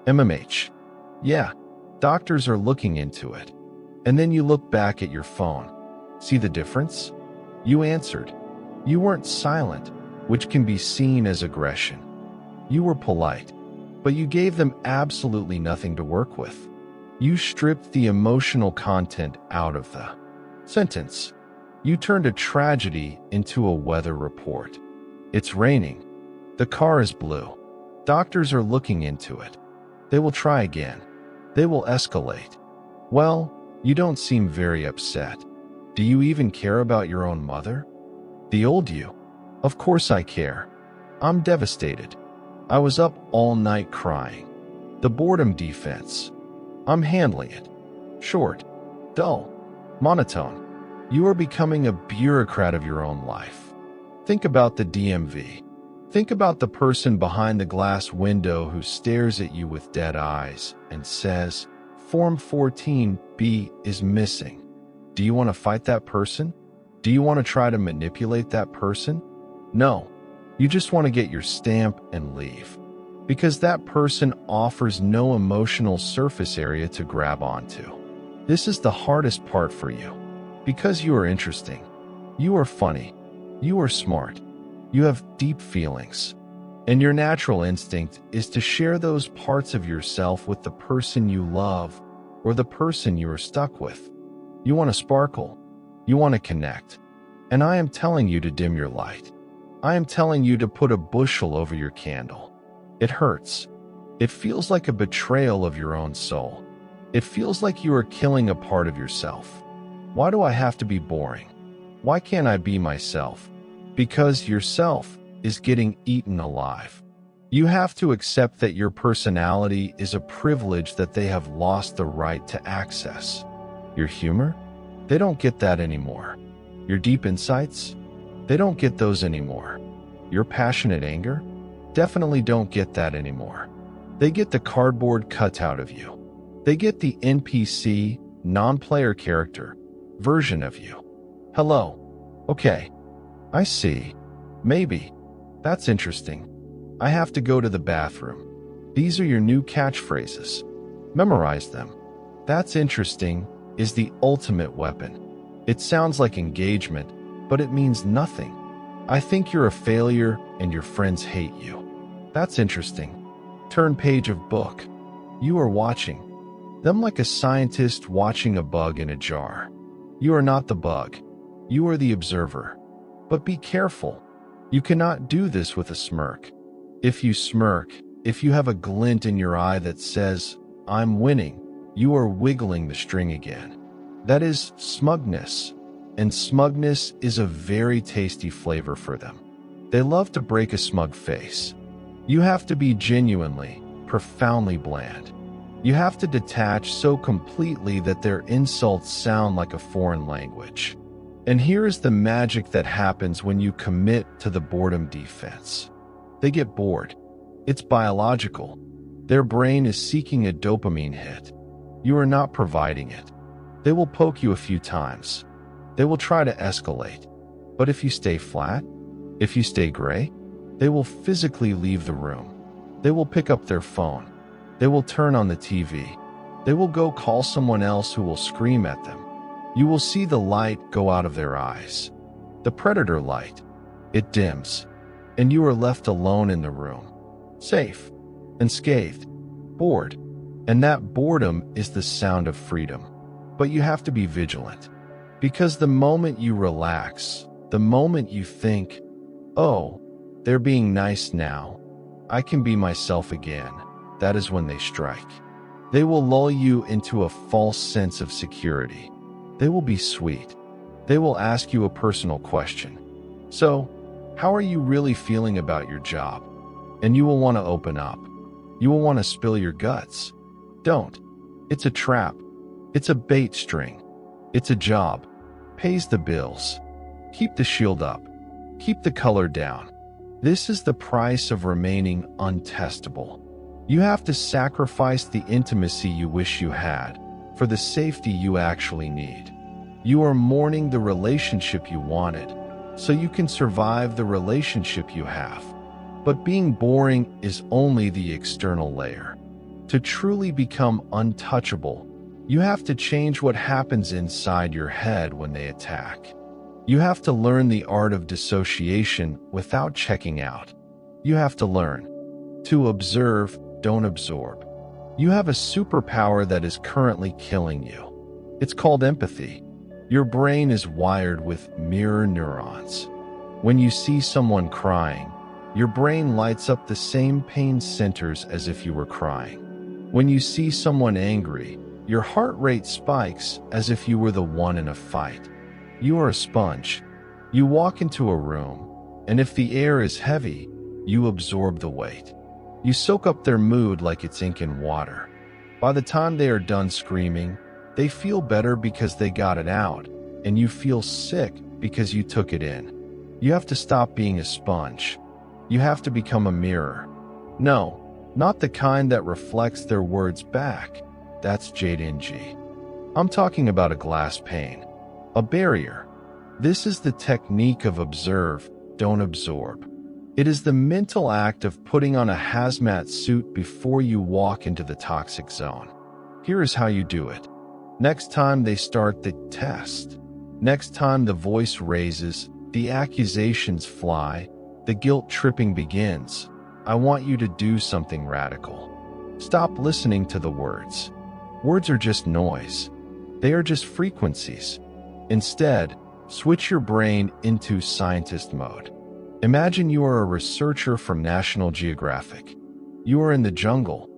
MMH. Yeah, doctors are looking into it. And then you look back at your phone. See the difference? You answered. You weren't silent, which can be seen as aggression. You were polite, but you gave them absolutely nothing to work with. You stripped the emotional content out of the sentence. You turned a tragedy into a weather report. It's raining. The car is blue. Doctors are looking into it. They will try again. They will escalate. Well, you don't seem very upset. Do you even care about your own mother? The old you. Of course I care. I'm devastated. I was up all night crying. The boredom defense. I'm handling it. Short, dull, monotone. You are becoming a bureaucrat of your own life. Think about the DMV. Think about the person behind the glass window who stares at you with dead eyes and says, Form 14B is missing. Do you want to fight that person? Do you want to try to manipulate that person? No. You just want to get your stamp and leave. Because that person offers no emotional surface area to grab onto. This is the hardest part for you. Because you are interesting. You are funny. You are smart. You have deep feelings. And your natural instinct is to share those parts of yourself with the person you love or the person you are stuck with. You want to sparkle. You want to connect. And I am telling you to dim your light. I am telling you to put a bushel over your candle. It hurts. It feels like a betrayal of your own soul. It feels like you are killing a part of yourself. Why do I have to be boring? Why can't I be myself? Because yourself is getting eaten alive. You have to accept that your personality is a privilege that they have lost the right to access. Your humor? They don't get that anymore. Your deep insights? They don't get those anymore. Your passionate anger? Definitely don't get that anymore. They get the cardboard cutout of you. They get the NPC, non-player character, version of you. Hello. Okay. I see. Maybe. That's interesting. I have to go to the bathroom. These are your new catchphrases. Memorize them. That's interesting is the ultimate weapon. It sounds like engagement, but it means nothing. I think you're a failure and your friends hate you. That's interesting. Turn page of book. You are watching them like a scientist watching a bug in a jar. You are not the bug. You are the observer. But be careful. You cannot do this with a smirk. If you smirk, if you have a glint in your eye that says, I'm winning, you are wiggling the string again. That is smugness. And smugness is a very tasty flavor for them. They love to break a smug face. You have to be genuinely, profoundly bland. You have to detach so completely that their insults sound like a foreign language. And here is the magic that happens when you commit to the boredom defense. They get bored. It's biological. Their brain is seeking a dopamine hit. You are not providing it. They will poke you a few times. They will try to escalate. But if you stay flat, if you stay gray, they will physically leave the room. They will pick up their phone. They will turn on the TV. They will go call someone else who will scream at them. You will see the light go out of their eyes. The predator light. It dims. And you are left alone in the room. Safe. Unscathed. Bored. And that boredom is the sound of freedom. But you have to be vigilant. Because the moment you relax, the moment you think, oh, they're being nice now, I can be myself again, that is when they strike. They will lull you into a false sense of security. They will be sweet. They will ask you a personal question. So, how are you really feeling about your job? And you will want to open up. You will want to spill your guts. Don't. It's a trap. It's a bait string. It's a job. Pays the bills. Keep the shield up. Keep the color down. This is the price of remaining untestable. You have to sacrifice the intimacy you wish you had for the safety you actually need. You are mourning the relationship you wanted so you can survive the relationship you have. But being boring is only the external layer. To truly become untouchable, you have to change what happens inside your head when they attack. You have to learn the art of dissociation without checking out. You have to learn to observe, don't absorb. You have a superpower that is currently killing you. It's called empathy. Your brain is wired with mirror neurons. When you see someone crying, your brain lights up the same pain centers as if you were crying. When you see someone angry, your heart rate spikes as if you were the one in a fight. You are a sponge. You walk into a room, and if the air is heavy, you absorb the weight. You soak up their mood like it's ink in water. By the time they are done screaming, they feel better because they got it out, and you feel sick because you took it in. You have to stop being a sponge. You have to become a mirror. No, not the kind that reflects their words back. That's JDNG. I'm talking about a glass pane, a barrier. This is the technique of observe, don't absorb. It is the mental act of putting on a hazmat suit before you walk into the toxic zone. Here is how you do it. Next time they start the test, next time the voice raises, the accusations fly, the guilt tripping begins, I want you to do something radical. Stop listening to the words. Words are just noise. They are just frequencies. Instead, switch your brain into scientist mode. Imagine you are a researcher from National Geographic. You are in the jungle.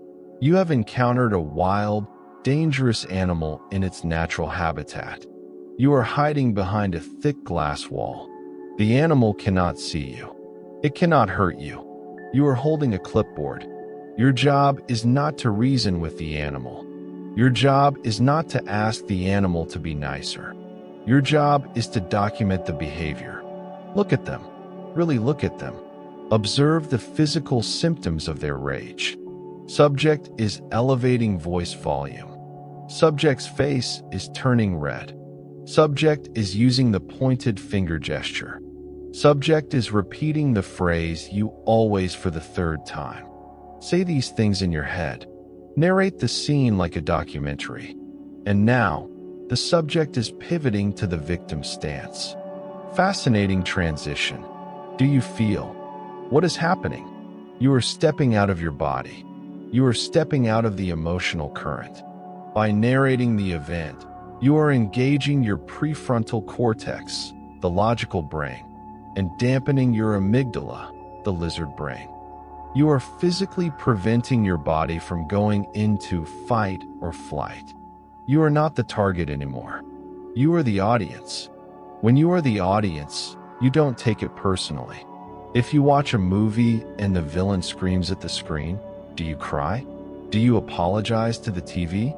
You have encountered a wild, dangerous animal in its natural habitat. You are hiding behind a thick glass wall. The animal cannot see you. It cannot hurt you. You are holding a clipboard. Your job is not to reason with the animal. Your job is not to ask the animal to be nicer. Your job is to document the behavior. Look at them. Really look at them. Observe the physical symptoms of their rage. Subject is elevating voice volume. Subject's face is turning red. Subject is using the pointed finger gesture. Subject is repeating the phrase "you always" for the third time. Say these things in your head. Narrate the scene like a documentary. And now, the subject is pivoting to the victim stance. Fascinating transition. Do you feel? What is happening? You are stepping out of your body. You are stepping out of the emotional current. By narrating the event, you are engaging your prefrontal cortex, the logical brain, and dampening your amygdala, the lizard brain. You are physically preventing your body from going into fight or flight. You are not the target anymore. You are the audience. When you are the audience, you don't take it personally. If you watch a movie and the villain screams at the screen, do you cry? Do you apologize to the TV?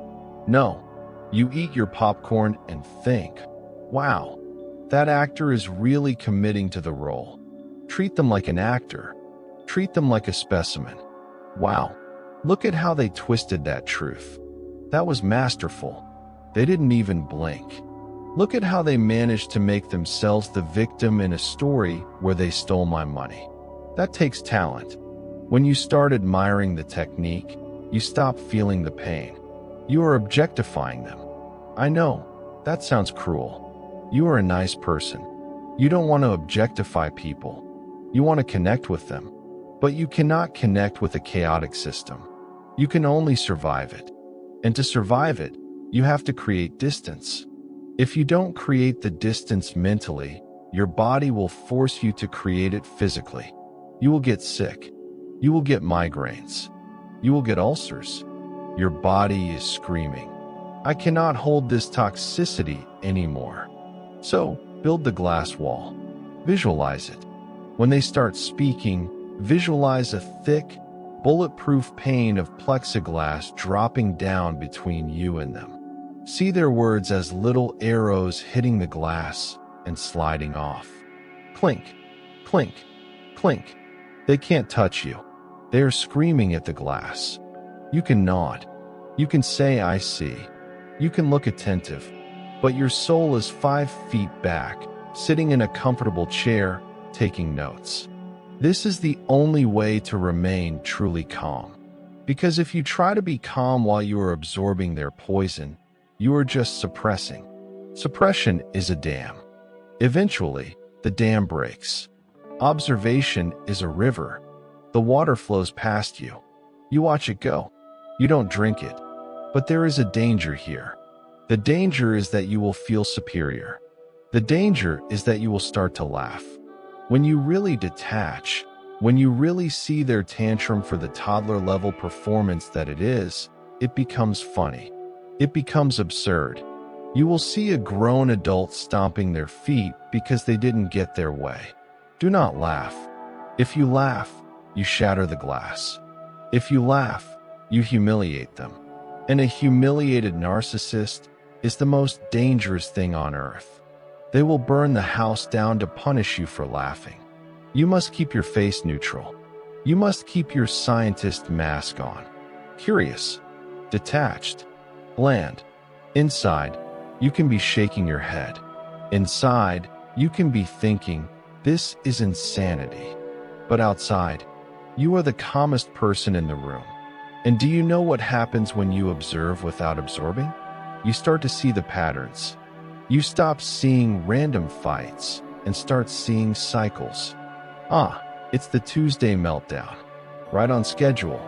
No. You eat your popcorn and think, wow, that actor is really committing to the role. Treat them like an actor. Treat them like a specimen. Wow, look at how they twisted that truth. That was masterful. They didn't even blink. Look at how they managed to make themselves the victim in a story where they stole my money. That takes talent. When you start admiring the technique, you stop feeling the pain. You are objectifying them. I know, that sounds cruel. You are a nice person. You don't want to objectify people. You want to connect with them. But you cannot connect with a chaotic system. You can only survive it. And to survive it, you have to create distance. If you don't create the distance mentally, your body will force you to create it physically. You will get sick. You will get migraines. You will get ulcers. Your body is screaming, I cannot hold this toxicity anymore. So, build the glass wall. Visualize it. When they start speaking, visualize a thick, bulletproof pane of plexiglass dropping down between you and them. See their words as little arrows hitting the glass and sliding off. Clink, clink, clink. They can't touch you. They are screaming at the glass. You can nod. You can say, I see. You can look attentive. But your soul is 5 feet back, sitting in a comfortable chair, taking notes. This is the only way to remain truly calm. Because if you try to be calm while you are absorbing their poison, you are just suppressing. Suppression is a dam. Eventually, the dam breaks. Observation is a river. The water flows past you. You watch it go. You don't drink it. But there is a danger here. The danger is that you will feel superior. The danger is that you will start to laugh. When you really detach, when you really see their tantrum for the toddler-level performance that it is, it becomes funny. It becomes absurd. You will see a grown adult stomping their feet because they didn't get their way. Do not laugh. If you laugh, you shatter the glass. If you laugh, you humiliate them. And a humiliated narcissist is the most dangerous thing on earth. They will burn the house down to punish you for laughing. You must keep your face neutral. You must keep your scientist mask on. Curious, detached, bland. Inside, you can be shaking your head. Inside, you can be thinking, this is insanity. But outside, you are the calmest person in the room. And do you know what happens when you observe without absorbing? You start to see the patterns. You stop seeing random fights and start seeing cycles. It's the Tuesday meltdown. Right on schedule.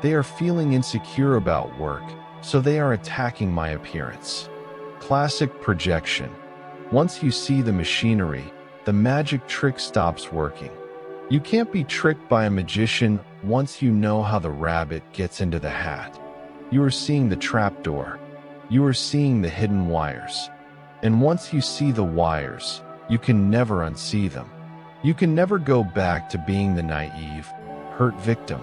They are feeling insecure about work, so they are attacking my appearance. Classic projection. Once you see the machinery, the magic trick stops working. You can't be tricked by a magician once you know how the rabbit gets into the hat. You are seeing the trapdoor. You are seeing the hidden wires. And once you see the wires, you can never unsee them. You can never go back to being the naive, hurt victim.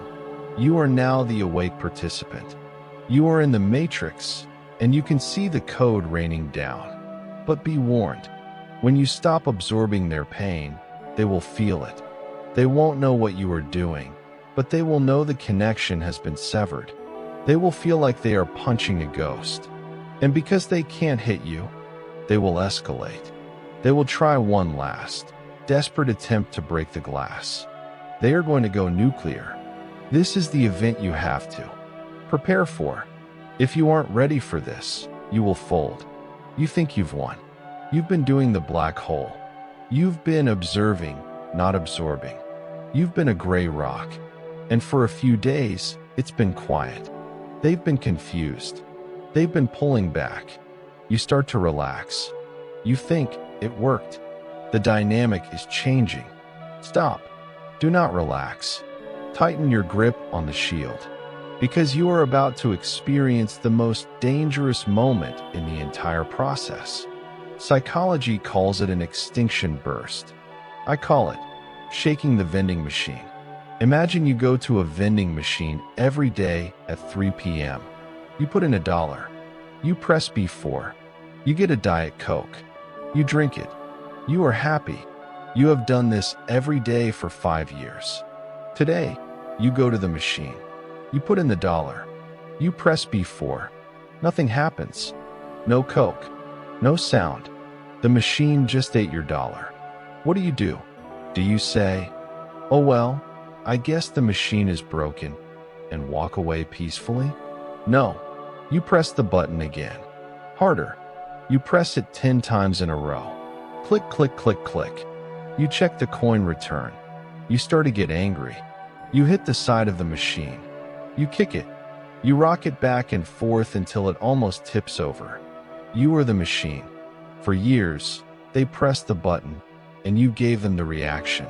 You are now the awake participant. You are in the matrix, and you can see the code raining down. But be warned, when you stop absorbing their pain, they will feel it. They won't know what you are doing, but they will know the connection has been severed. They will feel like they are punching a ghost. And because they can't hit you, they will escalate. They will try one last, desperate attempt to break the glass. They are going to go nuclear. This is the event you have to prepare for. If you aren't ready for this, you will fold. You think you've won. You've been doing the black hole. You've been observing, not absorbing. You've been a gray rock. And for a few days, it's been quiet. They've been confused. They've been pulling back. You start to relax. You think it worked. The dynamic is changing. Stop. Do not relax. Tighten your grip on the shield. Because you are about to experience the most dangerous moment in the entire process. Psychology calls it an extinction burst. I call it shaking the vending machine. Imagine you go to a vending machine every day at 3 p.m. You put in $1. You press B4. You get a Diet Coke. You drink it. You are happy. You have done this every day for 5 years. Today, you go to the machine. You put in the $1. You press B4. Nothing happens. No Coke. No sound. The machine just ate your $1. What do? Do you say, oh well, I guess the machine is broken, and walk away peacefully? No. You press the button again. Harder. You press it 10 times in a row. Click, click, click, click. You check the coin return. You start to get angry. You hit the side of the machine. You kick it. You rock it back and forth until it almost tips over. You are the machine. For years, they pressed the button, and you gave them the reaction.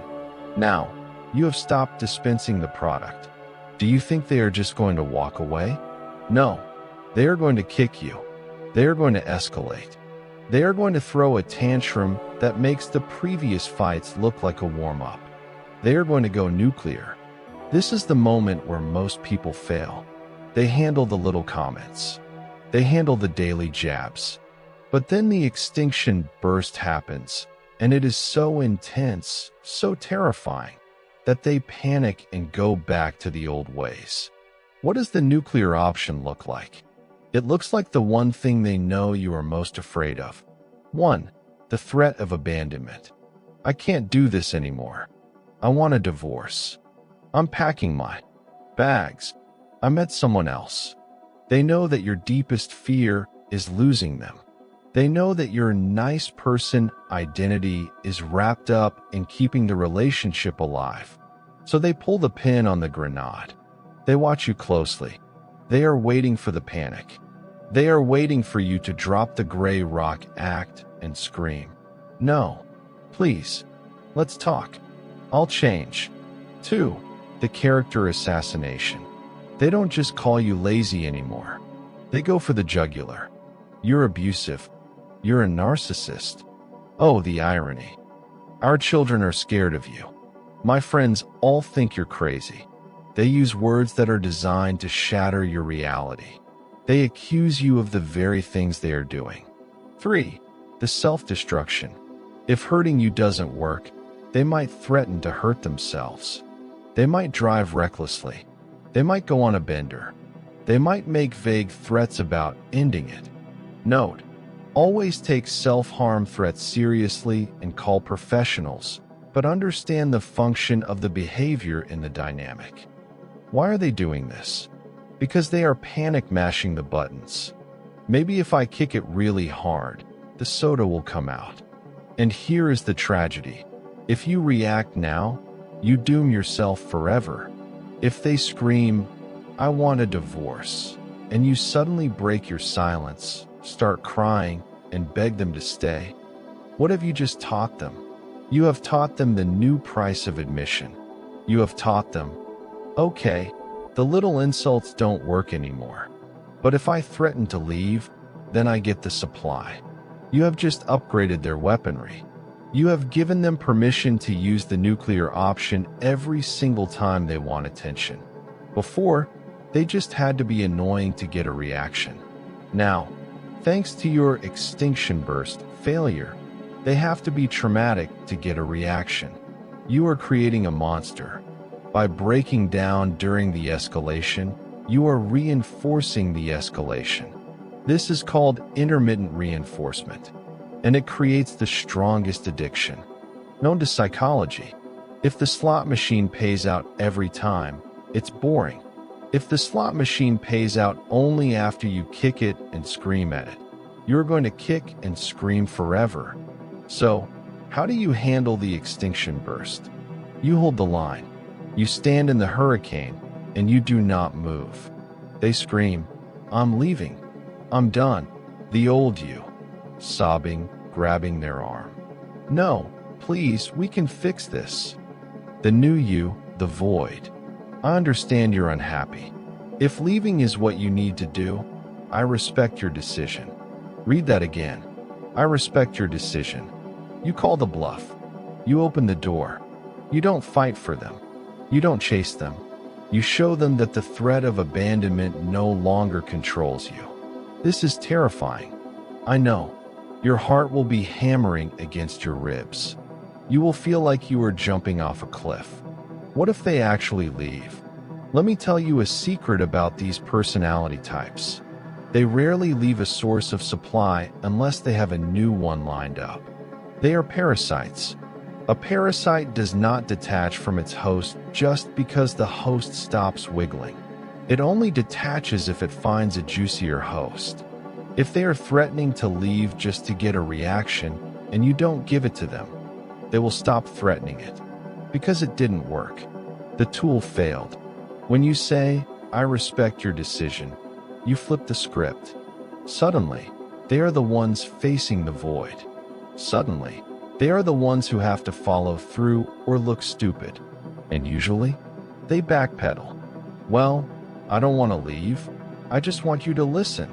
Now, you have stopped dispensing the product. Do you think they are just going to walk away? No. They are going to kick you. They are going to escalate. They are going to throw a tantrum that makes the previous fights look like a warm-up. They are going to go nuclear. This is the moment where most people fail. They handle the little comments. They handle the daily jabs. But then the extinction burst happens, and it is so intense, so terrifying, that they panic and go back to the old ways. What does the nuclear option look like? It looks like the one thing they know you are most afraid of. 1. The threat of abandonment. I can't do this anymore. I want a divorce. I'm packing my bags. I met someone else. They know that your deepest fear is losing them. They know that your nice person identity is wrapped up in keeping the relationship alive. So they pull the pin on the grenade. They watch you closely. They are waiting for the panic. They are waiting for you to drop the gray rock act and scream, "No, please, let's talk. I'll change." 2. The character assassination. They don't just call you lazy anymore. They go for the jugular. You're abusive. You're a narcissist. Oh, the irony. Our children are scared of you. My friends all think you're crazy. They use words that are designed to shatter your reality. They accuse you of the very things they are doing. 3. The self-destruction. If hurting you doesn't work, they might threaten to hurt themselves. They might drive recklessly. They might go on a bender. They might make vague threats about ending it. Note, always take self-harm threats seriously and call professionals, but understand the function of the behavior in the dynamic. Why are they doing this? Because they are panic mashing the buttons. Maybe if I kick it really hard, the soda will come out. And here is the tragedy. If you react now, you doom yourself forever. If they scream, "I want a divorce," and you suddenly break your silence, start crying, and beg them to stay, what have you just taught them? You have taught them the new price of admission. You have taught them, okay, the little insults don't work anymore. But if I threaten to leave, then I get the supply. You have just upgraded their weaponry. You have given them permission to use the nuclear option every single time they want attention. Before, they just had to be annoying to get a reaction. Now, thanks to your extinction burst failure, they have to be traumatic to get a reaction. You are creating a monster. By breaking down during the escalation, you are reinforcing the escalation. This is called intermittent reinforcement, and it creates the strongest addiction. Known to psychology, if the slot machine pays out every time, it's boring. If the slot machine pays out only after you kick it and scream at it, you're going to kick and scream forever. So, how do you handle the extinction burst? You hold the line. You stand in the hurricane, and you do not move. They scream, "I'm leaving. I'm done." The old you, sobbing, grabbing their arm. "No, please, we can fix this." The new you, the void. "I understand you're unhappy. If leaving is what you need to do, I respect your decision." Read that again. I respect your decision. You call the bluff. You open the door. You don't fight for them. You don't chase them. You show them that the threat of abandonment no longer controls you. This is terrifying. I know. Your heart will be hammering against your ribs. You will feel like you are jumping off a cliff. What if they actually leave? Let me tell you a secret about these personality types. They rarely leave a source of supply unless they have a new one lined up. They are parasites. A parasite does not detach from its host just because the host stops wiggling. It only detaches if it finds a juicier host. If they are threatening to leave just to get a reaction and you don't give it to them, they will stop threatening it. Because it didn't work. The tool failed. When you say, "I respect your decision," you flip the script. Suddenly, they are the ones facing the void. Suddenly, they are the ones who have to follow through or look stupid. And usually, they backpedal. "Well, I don't want to leave. I just want you to listen."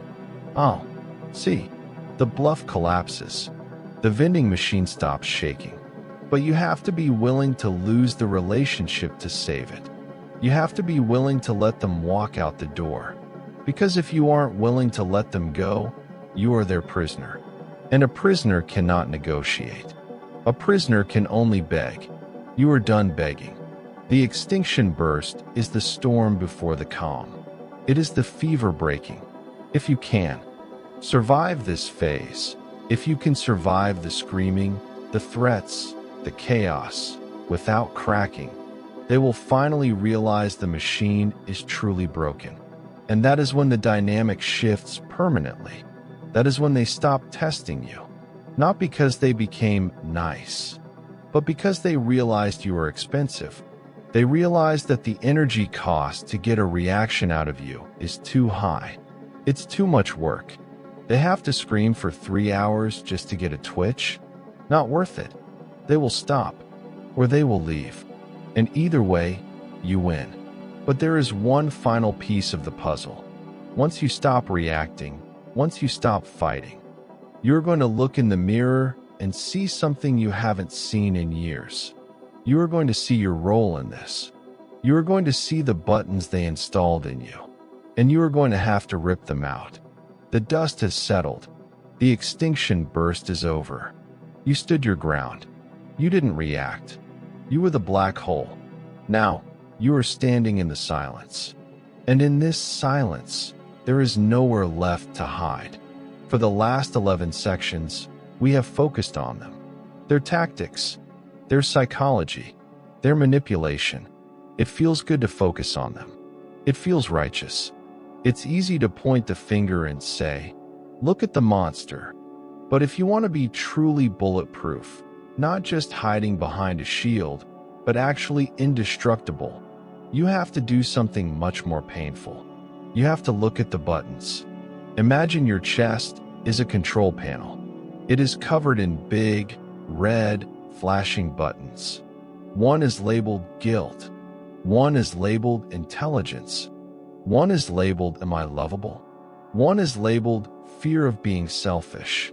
Oh, see, the bluff collapses. The vending machine stops shaking. But you have to be willing to lose the relationship to save it. You have to be willing to let them walk out the door. Because if you aren't willing to let them go, you are their prisoner. And a prisoner cannot negotiate. A prisoner can only beg. You are done begging. The extinction burst is the storm before the calm. It is the fever breaking. If you can survive this phase, if you can survive the screaming, the threats, the chaos, without cracking, they will finally realize the machine is truly broken. And that is when the dynamic shifts permanently. That is when they stop testing you. Not because they became nice, but because they realized you are expensive. They realized that the energy cost to get a reaction out of you is too high. It's too much work. They have to scream for 3 hours just to get a twitch? Not worth it. They will stop, or they will leave. And either way, you win. But there is one final piece of the puzzle. Once you stop reacting, once you stop fighting, you're going to look in the mirror and see something you haven't seen in years. You are going to see your role in this. You are going to see the buttons they installed in you. And you are going to have to rip them out. The dust has settled. The extinction burst is over. You stood your ground. You didn't react. You were the black hole. Now, you are standing in the silence. And in this silence, there is nowhere left to hide. For the last 11 sections, we have focused on them. Their tactics, their psychology, their manipulation. It feels good to focus on them. It feels righteous. It's easy to point the finger and say, look at the monster. But if you want to be truly bulletproof, not just hiding behind a shield, but actually indestructible, you have to do something much more painful. You have to look at the buttons. Imagine your chest is a control panel. It is covered in big, red, flashing buttons. One is labeled guilt. One is labeled intelligence. One is labeled am I lovable? One is labeled fear of being selfish.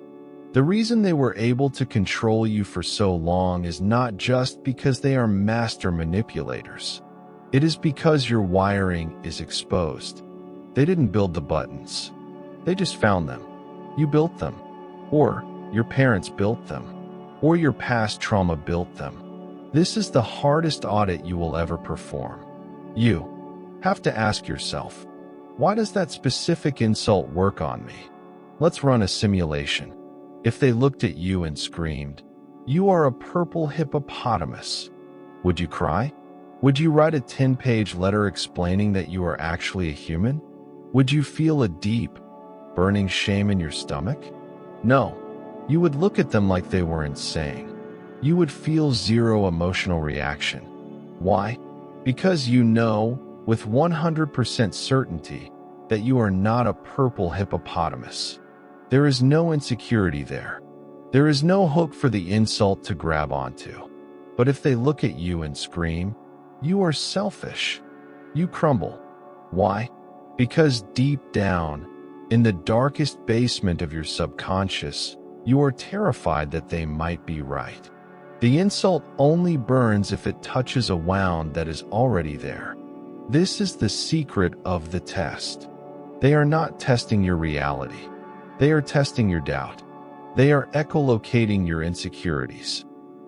The reason they were able to control you for so long is not just because they are master manipulators. It is because your wiring is exposed. They didn't build the buttons. They just found them. You built them. Or your parents built them. Or your past trauma built them. This is the hardest audit you will ever perform. You have to ask yourself, why does that specific insult work on me? Let's run a simulation. If they looked at you and screamed, you are a purple hippopotamus, would you cry? Would you write a 10-page letter explaining that you are actually a human? Would you feel a deep, burning shame in your stomach? No. You would look at them like they were insane. You would feel zero emotional reaction. Why? Because you know, with 100% certainty, that you are not a purple hippopotamus. There is no insecurity there. There is no hook for the insult to grab onto. But if they look at you and scream, you are selfish. You crumble. Why? Because deep down, in the darkest basement of your subconscious, you are terrified that they might be right. The insult only burns if it touches a wound that is already there. This is the secret of the test. They are not testing your reality. They are testing your doubt. They are echolocating your insecurities.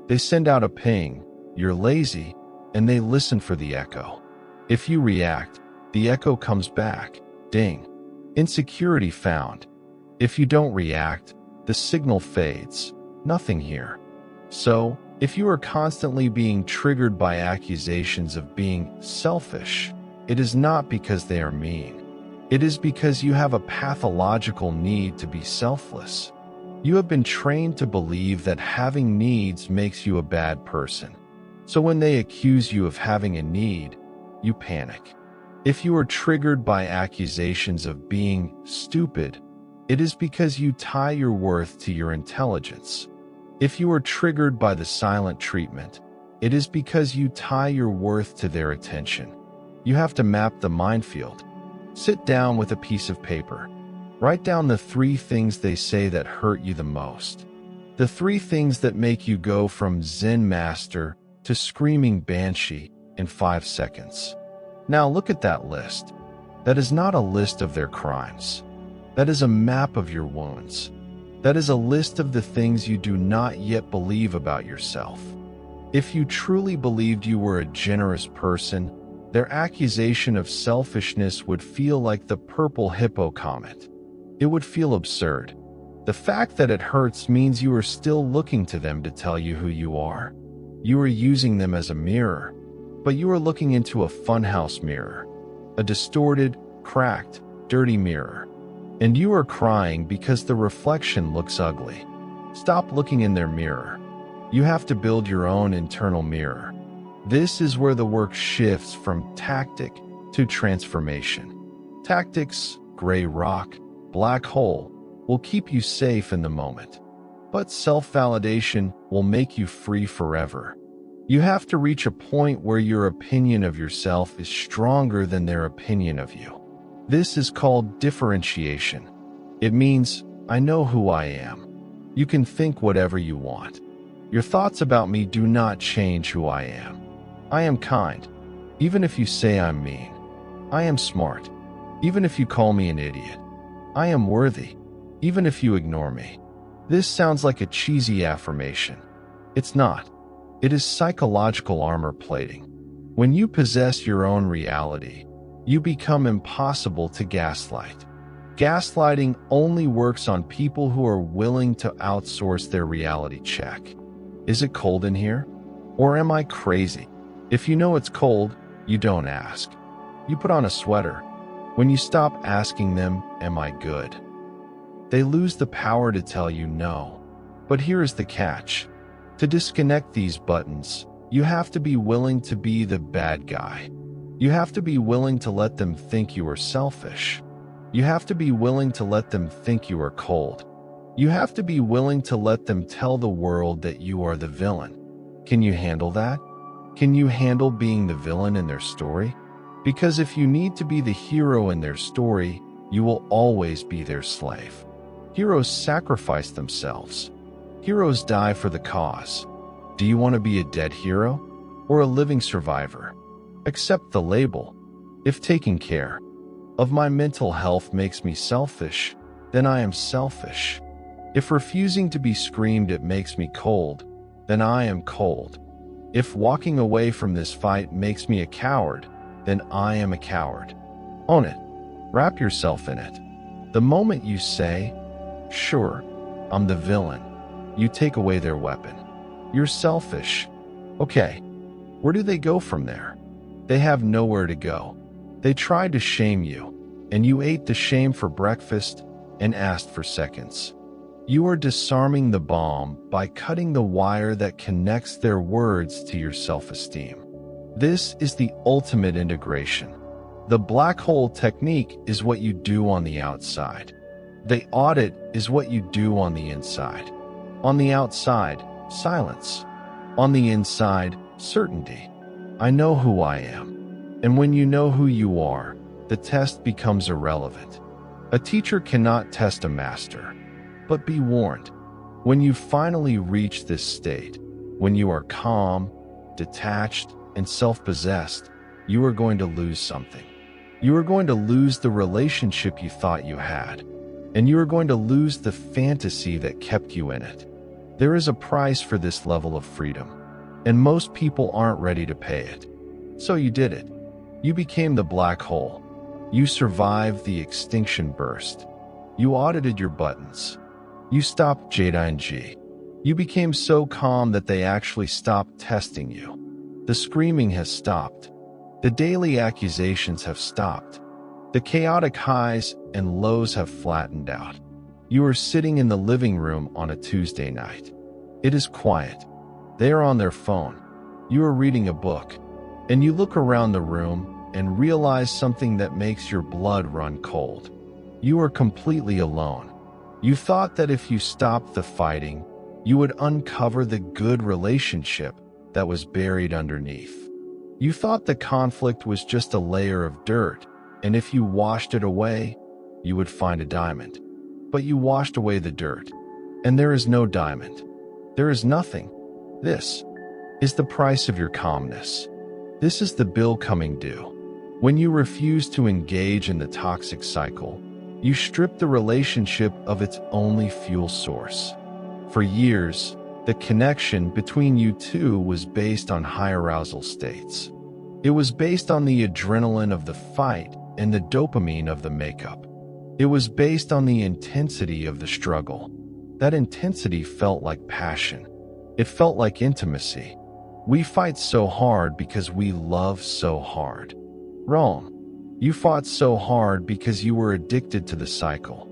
They send out a ping, you're lazy, and they listen for the echo. If you react, the echo comes back, ding. Insecurity found. If you don't react, the signal fades, nothing here. So, if you are constantly being triggered by accusations of being selfish, it is not because they are mean. It is because you have a pathological need to be selfless. You have been trained to believe that having needs makes you a bad person. So when they accuse you of having a need, you panic. If you are triggered by accusations of being stupid, it is because you tie your worth to your intelligence. If you are triggered by the silent treatment, it is because you tie your worth to their attention. You have to map the minefield. Sit down with a piece of paper. Write down the 3 things they say that hurt you the most. The 3 things that make you go from Zen master to screaming banshee in 5 seconds. Now look at that list. That is not a list of their crimes. That is a map of your wounds. That is a list of the things you do not yet believe about yourself. If you truly believed you were a generous person, their accusation of selfishness would feel like the purple hippo comet. It would feel absurd. The fact that it hurts means you are still looking to them to tell you who you are. You are using them as a mirror, but you are looking into a funhouse mirror, a distorted, cracked, dirty mirror. And you are crying because the reflection looks ugly. Stop looking in their mirror. You have to build your own internal mirror. This is where the work shifts from tactic to transformation. Tactics, gray rock, black hole, will keep you safe in the moment. But self-validation will make you free forever. You have to reach a point where your opinion of yourself is stronger than their opinion of you. This is called differentiation. It means, I know who I am. You can think whatever you want. Your thoughts about me do not change who I am. I am kind, even if you say I'm mean. I am smart, even if you call me an idiot. I am worthy, even if you ignore me. This sounds like a cheesy affirmation. It's not. It is psychological armor plating. When you possess your own reality, you become impossible to gaslight. Gaslighting only works on people who are willing to outsource their reality check. Is it cold in here? Or am I crazy? If you know it's cold, you don't ask. You put on a sweater. When you stop asking them, am I good? They lose the power to tell you no. But here is the catch. To disconnect these buttons, you have to be willing to be the bad guy. You have to be willing to let them think you are selfish. You have to be willing to let them think you are cold. You have to be willing to let them tell the world that you are the villain. Can you handle that? Can you handle being the villain in their story? Because if you need to be the hero in their story, you will always be their slave. Heroes sacrifice themselves. Heroes die for the cause. Do you want to be a dead hero or a living survivor? Accept the label. If taking care of my mental health makes me selfish, then I am selfish. If refusing to be screamed at makes me cold, then I am cold. If walking away from this fight makes me a coward, then I am a coward. Own it. Wrap yourself in it. The moment you say, sure, I'm the villain, you take away their weapon. You're selfish. Okay, where do they go from there? They have nowhere to go. They tried to shame you, and you ate the shame for breakfast and asked for seconds. You are disarming the bomb by cutting the wire that connects their words to your self-esteem. This is the ultimate integration. The black hole technique is what you do on the outside. The audit is what you do on the inside. On the outside, silence. On the inside, certainty. I know who I am. And when you know who you are, the test becomes irrelevant. A teacher cannot test a master. But be warned, when you finally reach this state, when you are calm, detached, and self-possessed, you are going to lose something. You are going to lose the relationship you thought you had, and you are going to lose the fantasy that kept you in it. There is a price for this level of freedom, and most people aren't ready to pay it. So you did it. You became the black hole. You survived the extinction burst. You audited your buttons. You stopped J&G. You became so calm that they actually stopped testing you. The screaming has stopped. The daily accusations have stopped. The chaotic highs and lows have flattened out. You are sitting in the living room on a Tuesday night. It is quiet. They are on their phone. You are reading a book. And you look around the room and realize something that makes your blood run cold. You are completely alone. You thought that if you stopped the fighting, you would uncover the good relationship that was buried underneath. You thought the conflict was just a layer of dirt, and if you washed it away, you would find a diamond. But you washed away the dirt, and there is no diamond. There is nothing. This is the price of your calmness. This is the bill coming due. When you refuse to engage in the toxic cycle, you strip the relationship of its only fuel source. For years, the connection between you two was based on high arousal states. It was based on the adrenaline of the fight and the dopamine of the makeup. It was based on the intensity of the struggle. That intensity felt like passion. It felt like intimacy. We fight so hard because we love so hard. Wrong. You fought so hard because you were addicted to the cycle.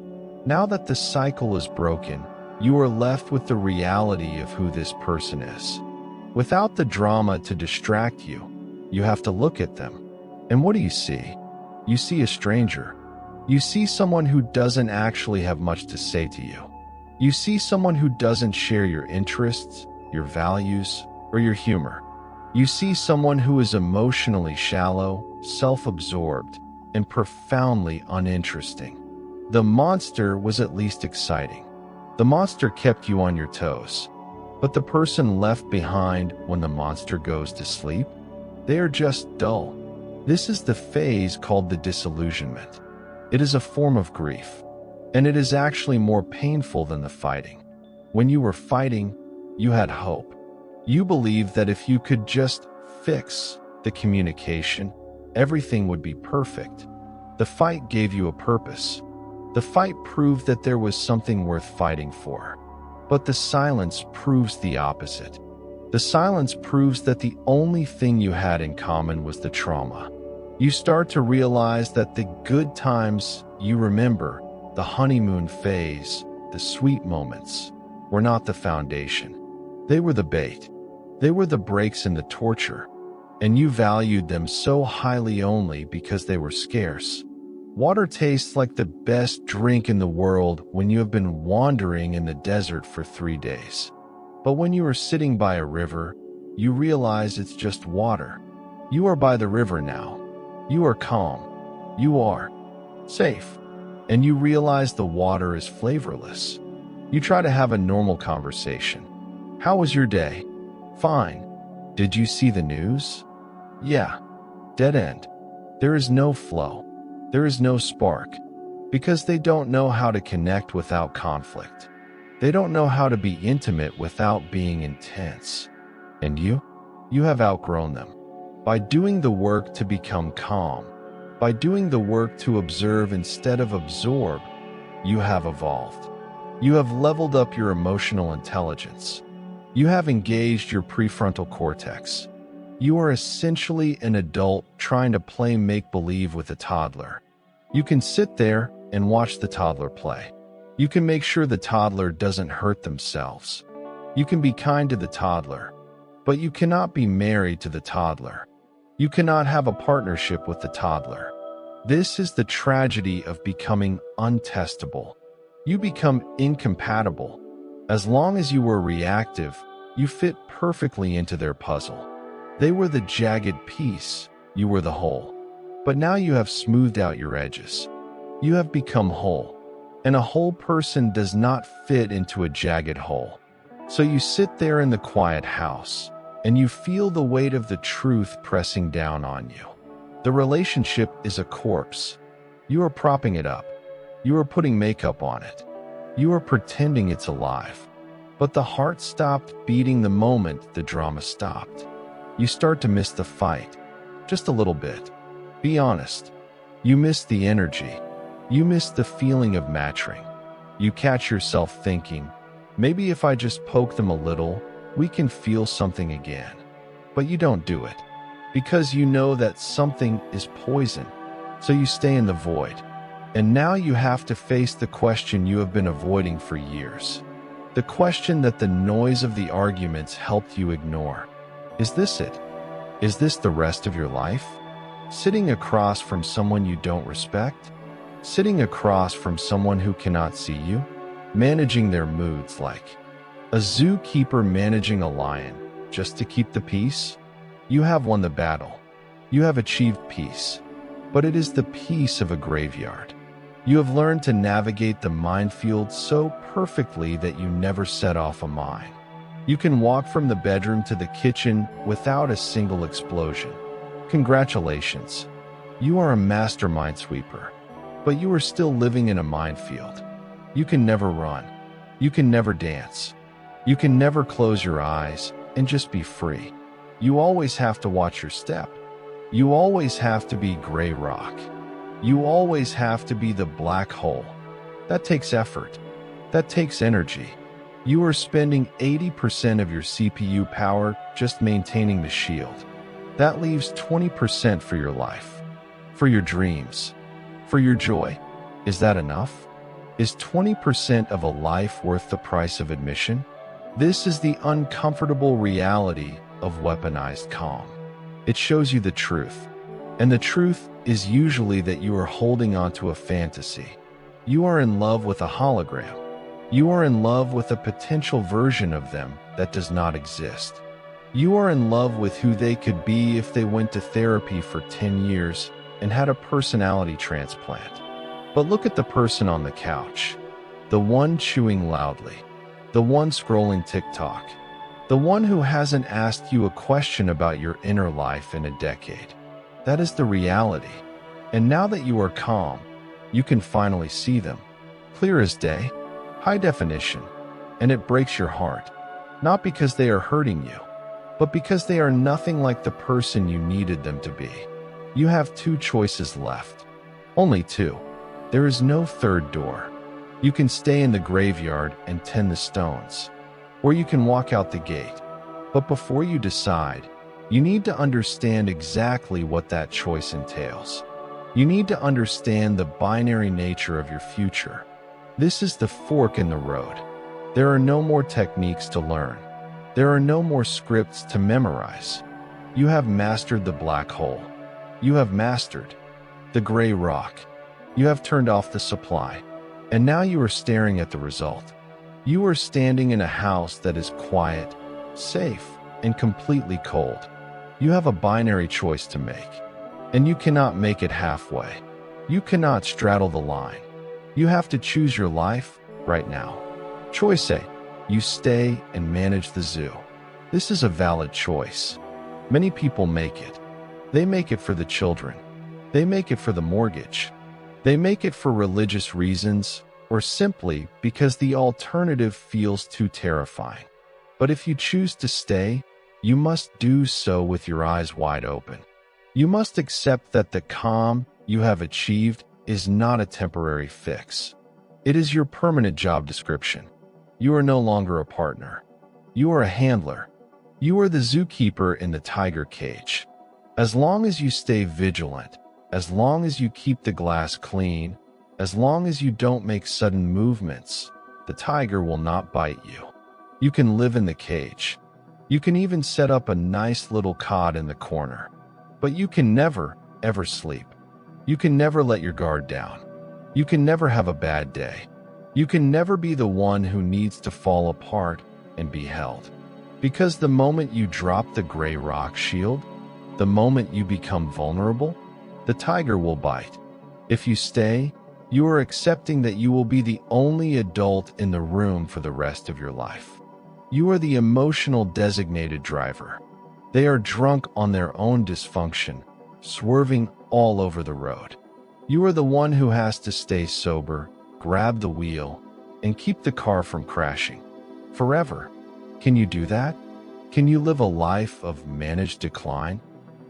Now that the cycle is broken, you are left with the reality of who this person is. Without the drama to distract you, you have to look at them. And what do you see? You see a stranger. You see someone who doesn't actually have much to say to you. You see someone who doesn't share your interests, your values, or your humor. You see someone who is emotionally shallow, self-absorbed, and profoundly uninteresting. The monster was at least exciting. The monster kept you on your toes. But the person left behind when the monster goes to sleep? They are just dull. This is the phase called the disillusionment. It is a form of grief, and it is actually more painful than the fighting. When you were fighting, you had hope. You believed that if you could just fix the communication, everything would be perfect. The fight gave you a purpose. The fight proved that there was something worth fighting for. But the silence proves the opposite. The silence proves that the only thing you had in common was the trauma. You start to realize that the good times you remember, the honeymoon phase, the sweet moments, were not the foundation. They were the bait. They were the breaks in the torture, and you valued them so highly only because they were scarce. Water tastes like the best drink in the world when you have been wandering in the desert for 3 days. But when you are sitting by a river, you realize it's just water. You are by the river now. You are calm. You are safe. And you realize the water is flavorless. You try to have a normal conversation. How was your day? Fine. Did you see the news? Yeah. Dead end. There is no flow. There is no spark. Because they don't know how to connect without conflict. They don't know how to be intimate without being intense. And you? You have outgrown them. By doing the work to become calm, by doing the work to observe instead of absorb, you have evolved. You have leveled up your emotional intelligence. You have engaged your prefrontal cortex. You are essentially an adult trying to play make-believe with a toddler. You can sit there and watch the toddler play. You can make sure the toddler doesn't hurt themselves. You can be kind to the toddler, but you cannot be married to the toddler. You cannot have a partnership with the toddler. This is the tragedy of becoming untestable. You become incompatible. As long as you were reactive, you fit perfectly into their puzzle. They were the jagged piece, you were the whole. But now you have smoothed out your edges. You have become whole. And a whole person does not fit into a jagged hole. So you sit there in the quiet house, and you feel the weight of the truth pressing down on you. The relationship is a corpse. You are propping it up. You are putting makeup on it. You are pretending it's alive. But the heart stopped beating the moment the drama stopped. You start to miss the fight. Just a little bit. Be honest. You miss the energy. You miss the feeling of matching. You catch yourself thinking, maybe if I just poke them a little, we can feel something again. But you don't do it. Because you know that something is poison. So you stay in the void. And now you have to face the question you have been avoiding for years. The question that the noise of the arguments helped you ignore. Is this it? Is this the rest of your life? Sitting across from someone you don't respect? Sitting across from someone who cannot see you? Managing their moods like a zookeeper managing a lion just to keep the peace? You have won the battle. You have achieved peace. But it is the peace of a graveyard. You have learned to navigate the minefield so perfectly that you never set off a mine. You can walk from the bedroom to the kitchen without a single explosion. Congratulations. You are a master minesweeper, but you are still living in a minefield. You can never run. You can never dance. You can never close your eyes and just be free. You always have to watch your step. You always have to be gray rock. You always have to be the black hole. That takes effort. That takes energy. You are spending 80% of your CPU power just maintaining the shield. That leaves 20% for your life, for your dreams, for your joy. Is that enough? Is 20% of a life worth the price of admission? This is the uncomfortable reality of weaponized calm. It shows you the truth, and the truth is usually that you are holding onto a fantasy. You are in love with a hologram. You are in love with a potential version of them that does not exist. You are in love with who they could be if they went to therapy for 10 years and had a personality transplant. But look at the person on the couch, the one chewing loudly, the one scrolling TikTok, the one who hasn't asked you a question about your inner life in a decade. That is the reality. And now that you are calm, you can finally see them, clear as day, high definition, and it breaks your heart, not because they are hurting you, but because they are nothing like the person you needed them to be. You have two choices left. Only two. There is no third door. You can stay in the graveyard and tend the stones, or you can walk out the gate. But before you decide, you need to understand exactly what that choice entails. You need to understand the binary nature of your future. This is the fork in the road. There are no more techniques to learn. There are no more scripts to memorize. You have mastered the black hole. You have mastered the gray rock. You have turned off the supply. And now you are staring at the result. You are standing in a house that is quiet, safe, and completely cold. You have a binary choice to make. And you cannot make it halfway. You cannot straddle the line. You have to choose your life right now. Choice A. You stay and manage the zoo. This is a valid choice. Many people make it. They make it for the children. They make it for the mortgage. They make it for religious reasons, or simply because the alternative feels too terrifying. But if you choose to stay, you must do so with your eyes wide open. You must accept that the calm you have achieved is not a temporary fix. It is your permanent job description. You are no longer a partner. You are a handler. You are the zookeeper in the tiger cage. As long as you stay vigilant, as long as you keep the glass clean, as long as you don't make sudden movements, the tiger will not bite you. You can live in the cage. You can even set up a nice little cot in the corner. But you can never, ever sleep. You can never let your guard down. You can never have a bad day. You can never be the one who needs to fall apart and be held. Because the moment you drop the gray rock shield, the moment you become vulnerable, the tiger will bite. If you stay, you are accepting that you will be the only adult in the room for the rest of your life. You are the emotional designated driver. They are drunk on their own dysfunction, swerving all over the road. You are the one who has to stay sober, grab the wheel, and keep the car from crashing. Forever. Can you do that? Can you live a life of managed decline?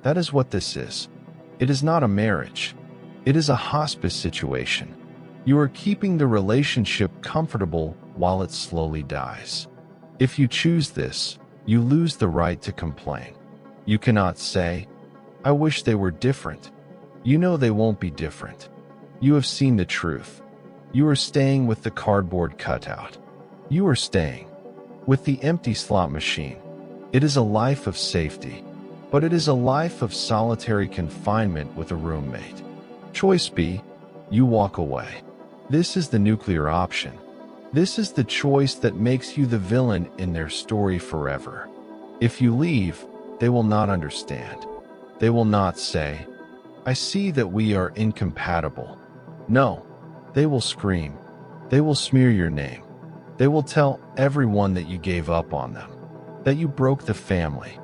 That is what this is. It is not a marriage. It is a hospice situation. You are keeping the relationship comfortable while it slowly dies. If you choose this, you lose the right to complain. You cannot say, "I wish they were different." You know they won't be different. You have seen the truth. You are staying with the cardboard cutout. You are staying with the empty slot machine. It is a life of safety, but it is a life of solitary confinement with a roommate. Choice B, you walk away. This is the nuclear option. This is the choice that makes you the villain in their story forever. If you leave, they will not understand. They will not say, "I see that we are incompatible." No, they will scream. They will smear your name. They will tell everyone that you gave up on them, that you broke the family,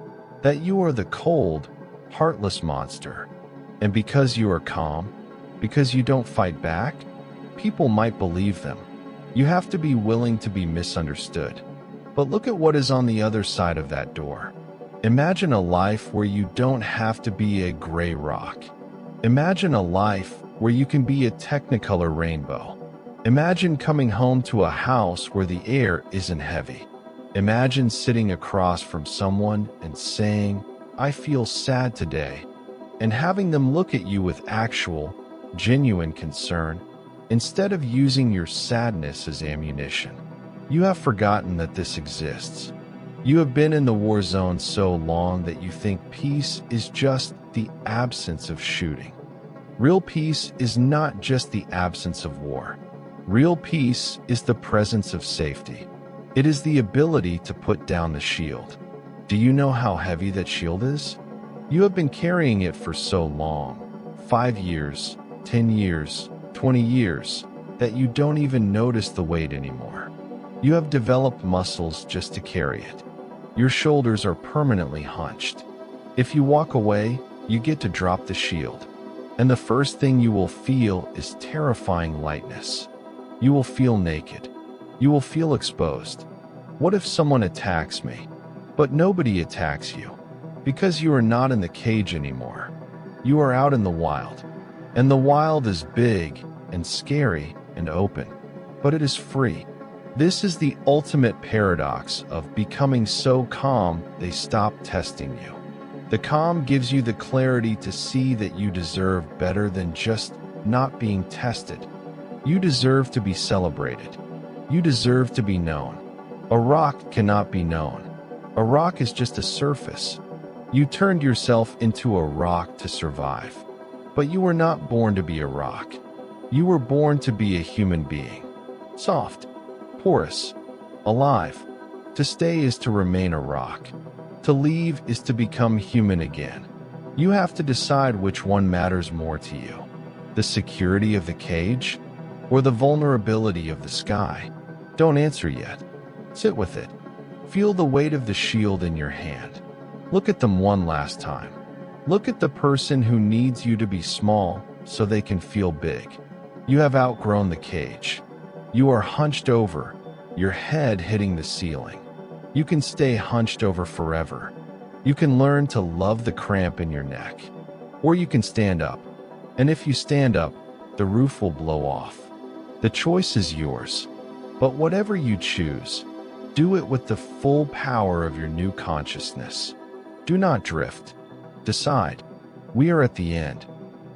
that you are the cold, heartless monster. And because you are calm, because you don't fight back, people might believe them. You have to be willing to be misunderstood. But look at what is on the other side of that door. Imagine a life where you don't have to be a gray rock. Imagine a life where you can be a technicolor rainbow. Imagine coming home to a house where the air isn't heavy. Imagine sitting across from someone and saying, "I feel sad today," and having them look at you with actual, genuine concern, instead of using your sadness as ammunition. You have forgotten that this exists. You have been in the war zone so long that you think peace is just the absence of shooting. Real peace is not just the absence of war. Real peace is the presence of safety. It is the ability to put down the shield. Do you know how heavy that shield is? You have been carrying it for so long, 5 years, 10 years, 20 years, that you don't even notice the weight anymore. You have developed muscles just to carry it. Your shoulders are permanently hunched. If you walk away, you get to drop the shield. And the first thing you will feel is terrifying lightness. You will feel naked. You will feel exposed. What if someone attacks me? But nobody attacks you. Because you are not in the cage anymore. You are out in the wild. And the wild is big and scary and open. But it is free. This is the ultimate paradox of becoming so calm they stop testing you. The calm gives you the clarity to see that you deserve better than just not being tested. You deserve to be celebrated. You deserve to be known. A rock cannot be known. A rock is just a surface. You turned yourself into a rock to survive. But you were not born to be a rock. You were born to be a human being. Soft, porous, alive. To stay is to remain a rock. To leave is to become human again. You have to decide which one matters more to you. The security of the cage or the vulnerability of the sky? Don't answer yet. Sit with it. Feel the weight of the shield in your hand. Look at them one last time. Look at the person who needs you to be small so they can feel big. You have outgrown the cage. You are hunched over, your head hitting the ceiling. You can stay hunched over forever. You can learn to love the cramp in your neck. Or you can stand up. And if you stand up, the roof will blow off. The choice is yours. But whatever you choose, do it with the full power of your new consciousness. Do not drift. Decide. We are at the end.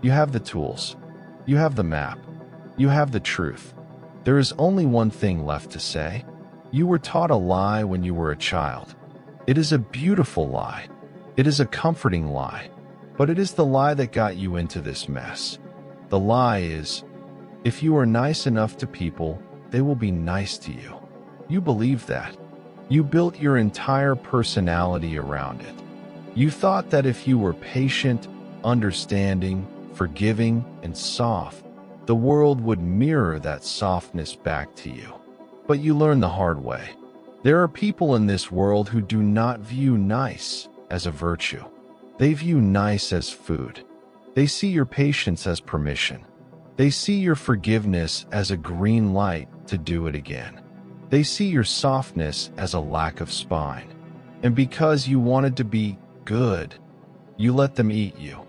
You have the tools. You have the map. You have the truth. There is only one thing left to say. You were taught a lie when you were a child. It is a beautiful lie. It is a comforting lie. But it is the lie that got you into this mess. The lie is, if you are nice enough to people, they will be nice to you. You believe that. You built your entire personality around it. You thought that if you were patient, understanding, forgiving, and soft, the world would mirror that softness back to you. But you learned the hard way. There are people in this world who do not view nice as a virtue. They view nice as food. They see your patience as permission. They see your forgiveness as a green light to do it again. They see your softness as a lack of spine. And because you wanted to be good, you let them eat you.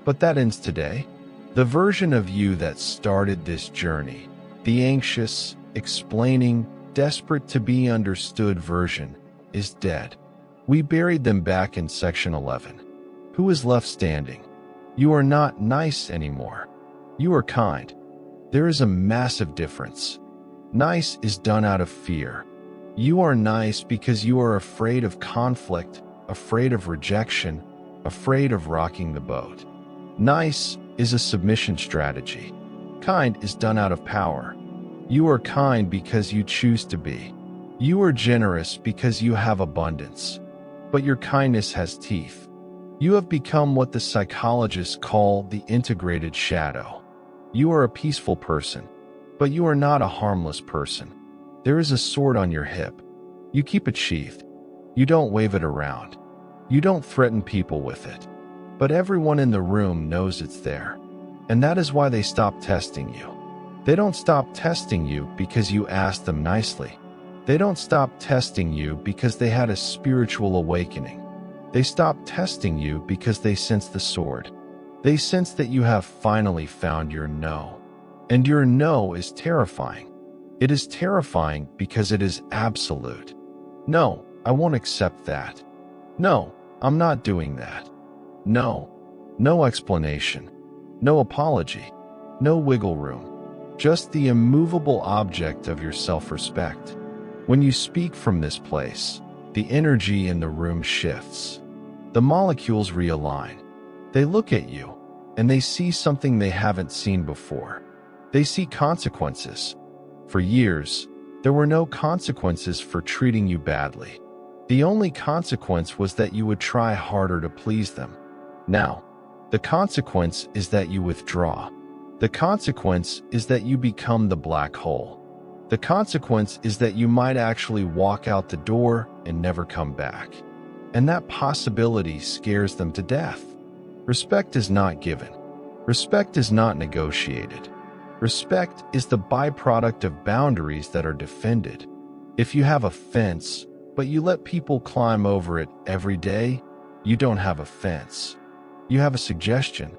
But that ends today. The version of you that started this journey, the anxious, explaining, desperate to be understood version, is dead. We buried them back in section 11. Who is left standing? You are not nice anymore. You are kind. There is a massive difference. Nice is done out of fear. You are nice because you are afraid of conflict, afraid of rejection, afraid of rocking the boat. Nice is a submission strategy. Kind is done out of power. You are kind because you choose to be. You are generous because you have abundance. But your kindness has teeth. You have become what the psychologists call the integrated shadow. You are a peaceful person, but you are not a harmless person. There is a sword on your hip. You keep it sheathed. You don't wave it around. You don't threaten people with it. but everyone in the room knows it's there. And that is why they stop testing you. They don't stop testing you because you asked them nicely. They don't stop testing you because they had a spiritual awakening. They stop testing you because they sense the sword. They sense that you have finally found your no. And your no is terrifying. It is terrifying because it is absolute. No, I won't accept that. No, I'm not doing that. No. No explanation. No apology. No wiggle room. Just the immovable object of your self-respect. When you speak from this place, the energy in the room shifts. The molecules realign. They look at you, and they see something they haven't seen before. They see consequences. For years, there were no consequences for treating you badly. The only consequence was that you would try harder to please them. Now, the consequence is that you withdraw. The consequence is that you become the black hole. The consequence is that you might actually walk out the door and never come back. And that possibility scares them to death. Respect is not given. Respect is not negotiated. Respect is the byproduct of boundaries that are defended. If you have a fence, but you let people climb over it every day, you don't have a fence. You have a suggestion.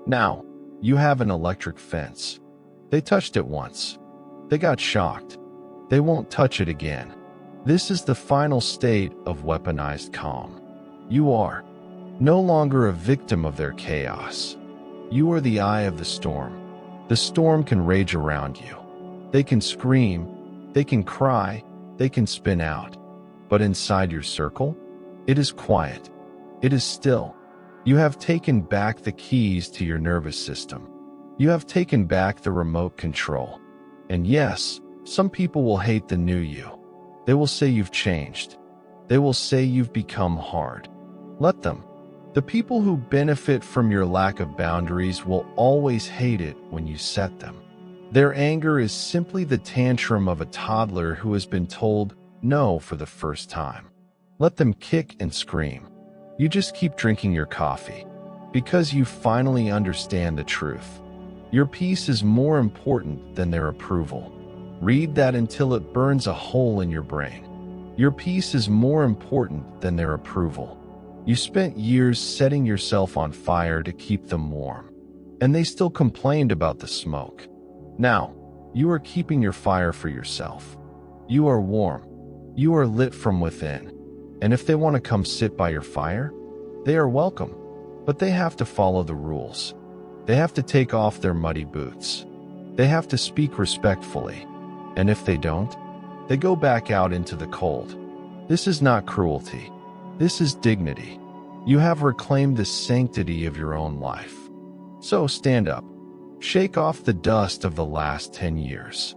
Now, you have an electric fence. They touched it once. They got shocked. They won't touch it again. This is the final state of weaponized calm. You are no longer a victim of their chaos. You are the eye of the storm. The storm can rage around you. They can scream, they can cry, they can spin out. But inside your circle, it is quiet. It is still. You have taken back the keys to your nervous system. You have taken back the remote control. And yes, some people will hate the new you. They will say you've changed. They will say you've become hard. Let them. The people who benefit from your lack of boundaries will always hate it when you set them. Their anger is simply the tantrum of a toddler who has been told no for the first time. Let them kick and scream. You just keep drinking your coffee because you finally understand the truth. Your peace is more important than their approval. Read that until it burns a hole in your brain. Your peace is more important than their approval. You spent years setting yourself on fire to keep them warm, and they still complained about the smoke. Now, you are keeping your fire for yourself. You are warm. You are lit from within. And if they want to come sit by your fire, they are welcome. But they have to follow the rules. They have to take off their muddy boots. They have to speak respectfully. And if they don't, they go back out into the cold. This is not cruelty. This is dignity. You have reclaimed the sanctity of your own life. So stand up. Shake off the dust of the last 10 years.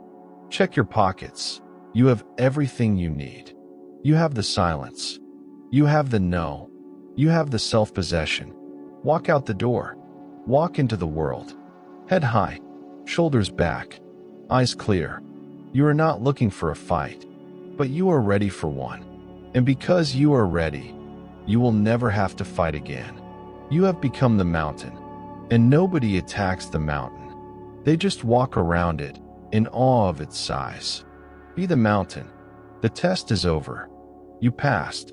Check your pockets. You have everything you need. You have the silence. You have the no. You have the self-possession. Walk out the door. Walk into the world. Head high, shoulders back, eyes clear. You are not looking for a fight, but you are ready for one. And because you are ready, you will never have to fight again. You have become the mountain, and nobody attacks the mountain. They just walk around it in awe of its size. Be the mountain. The test is over. You passed.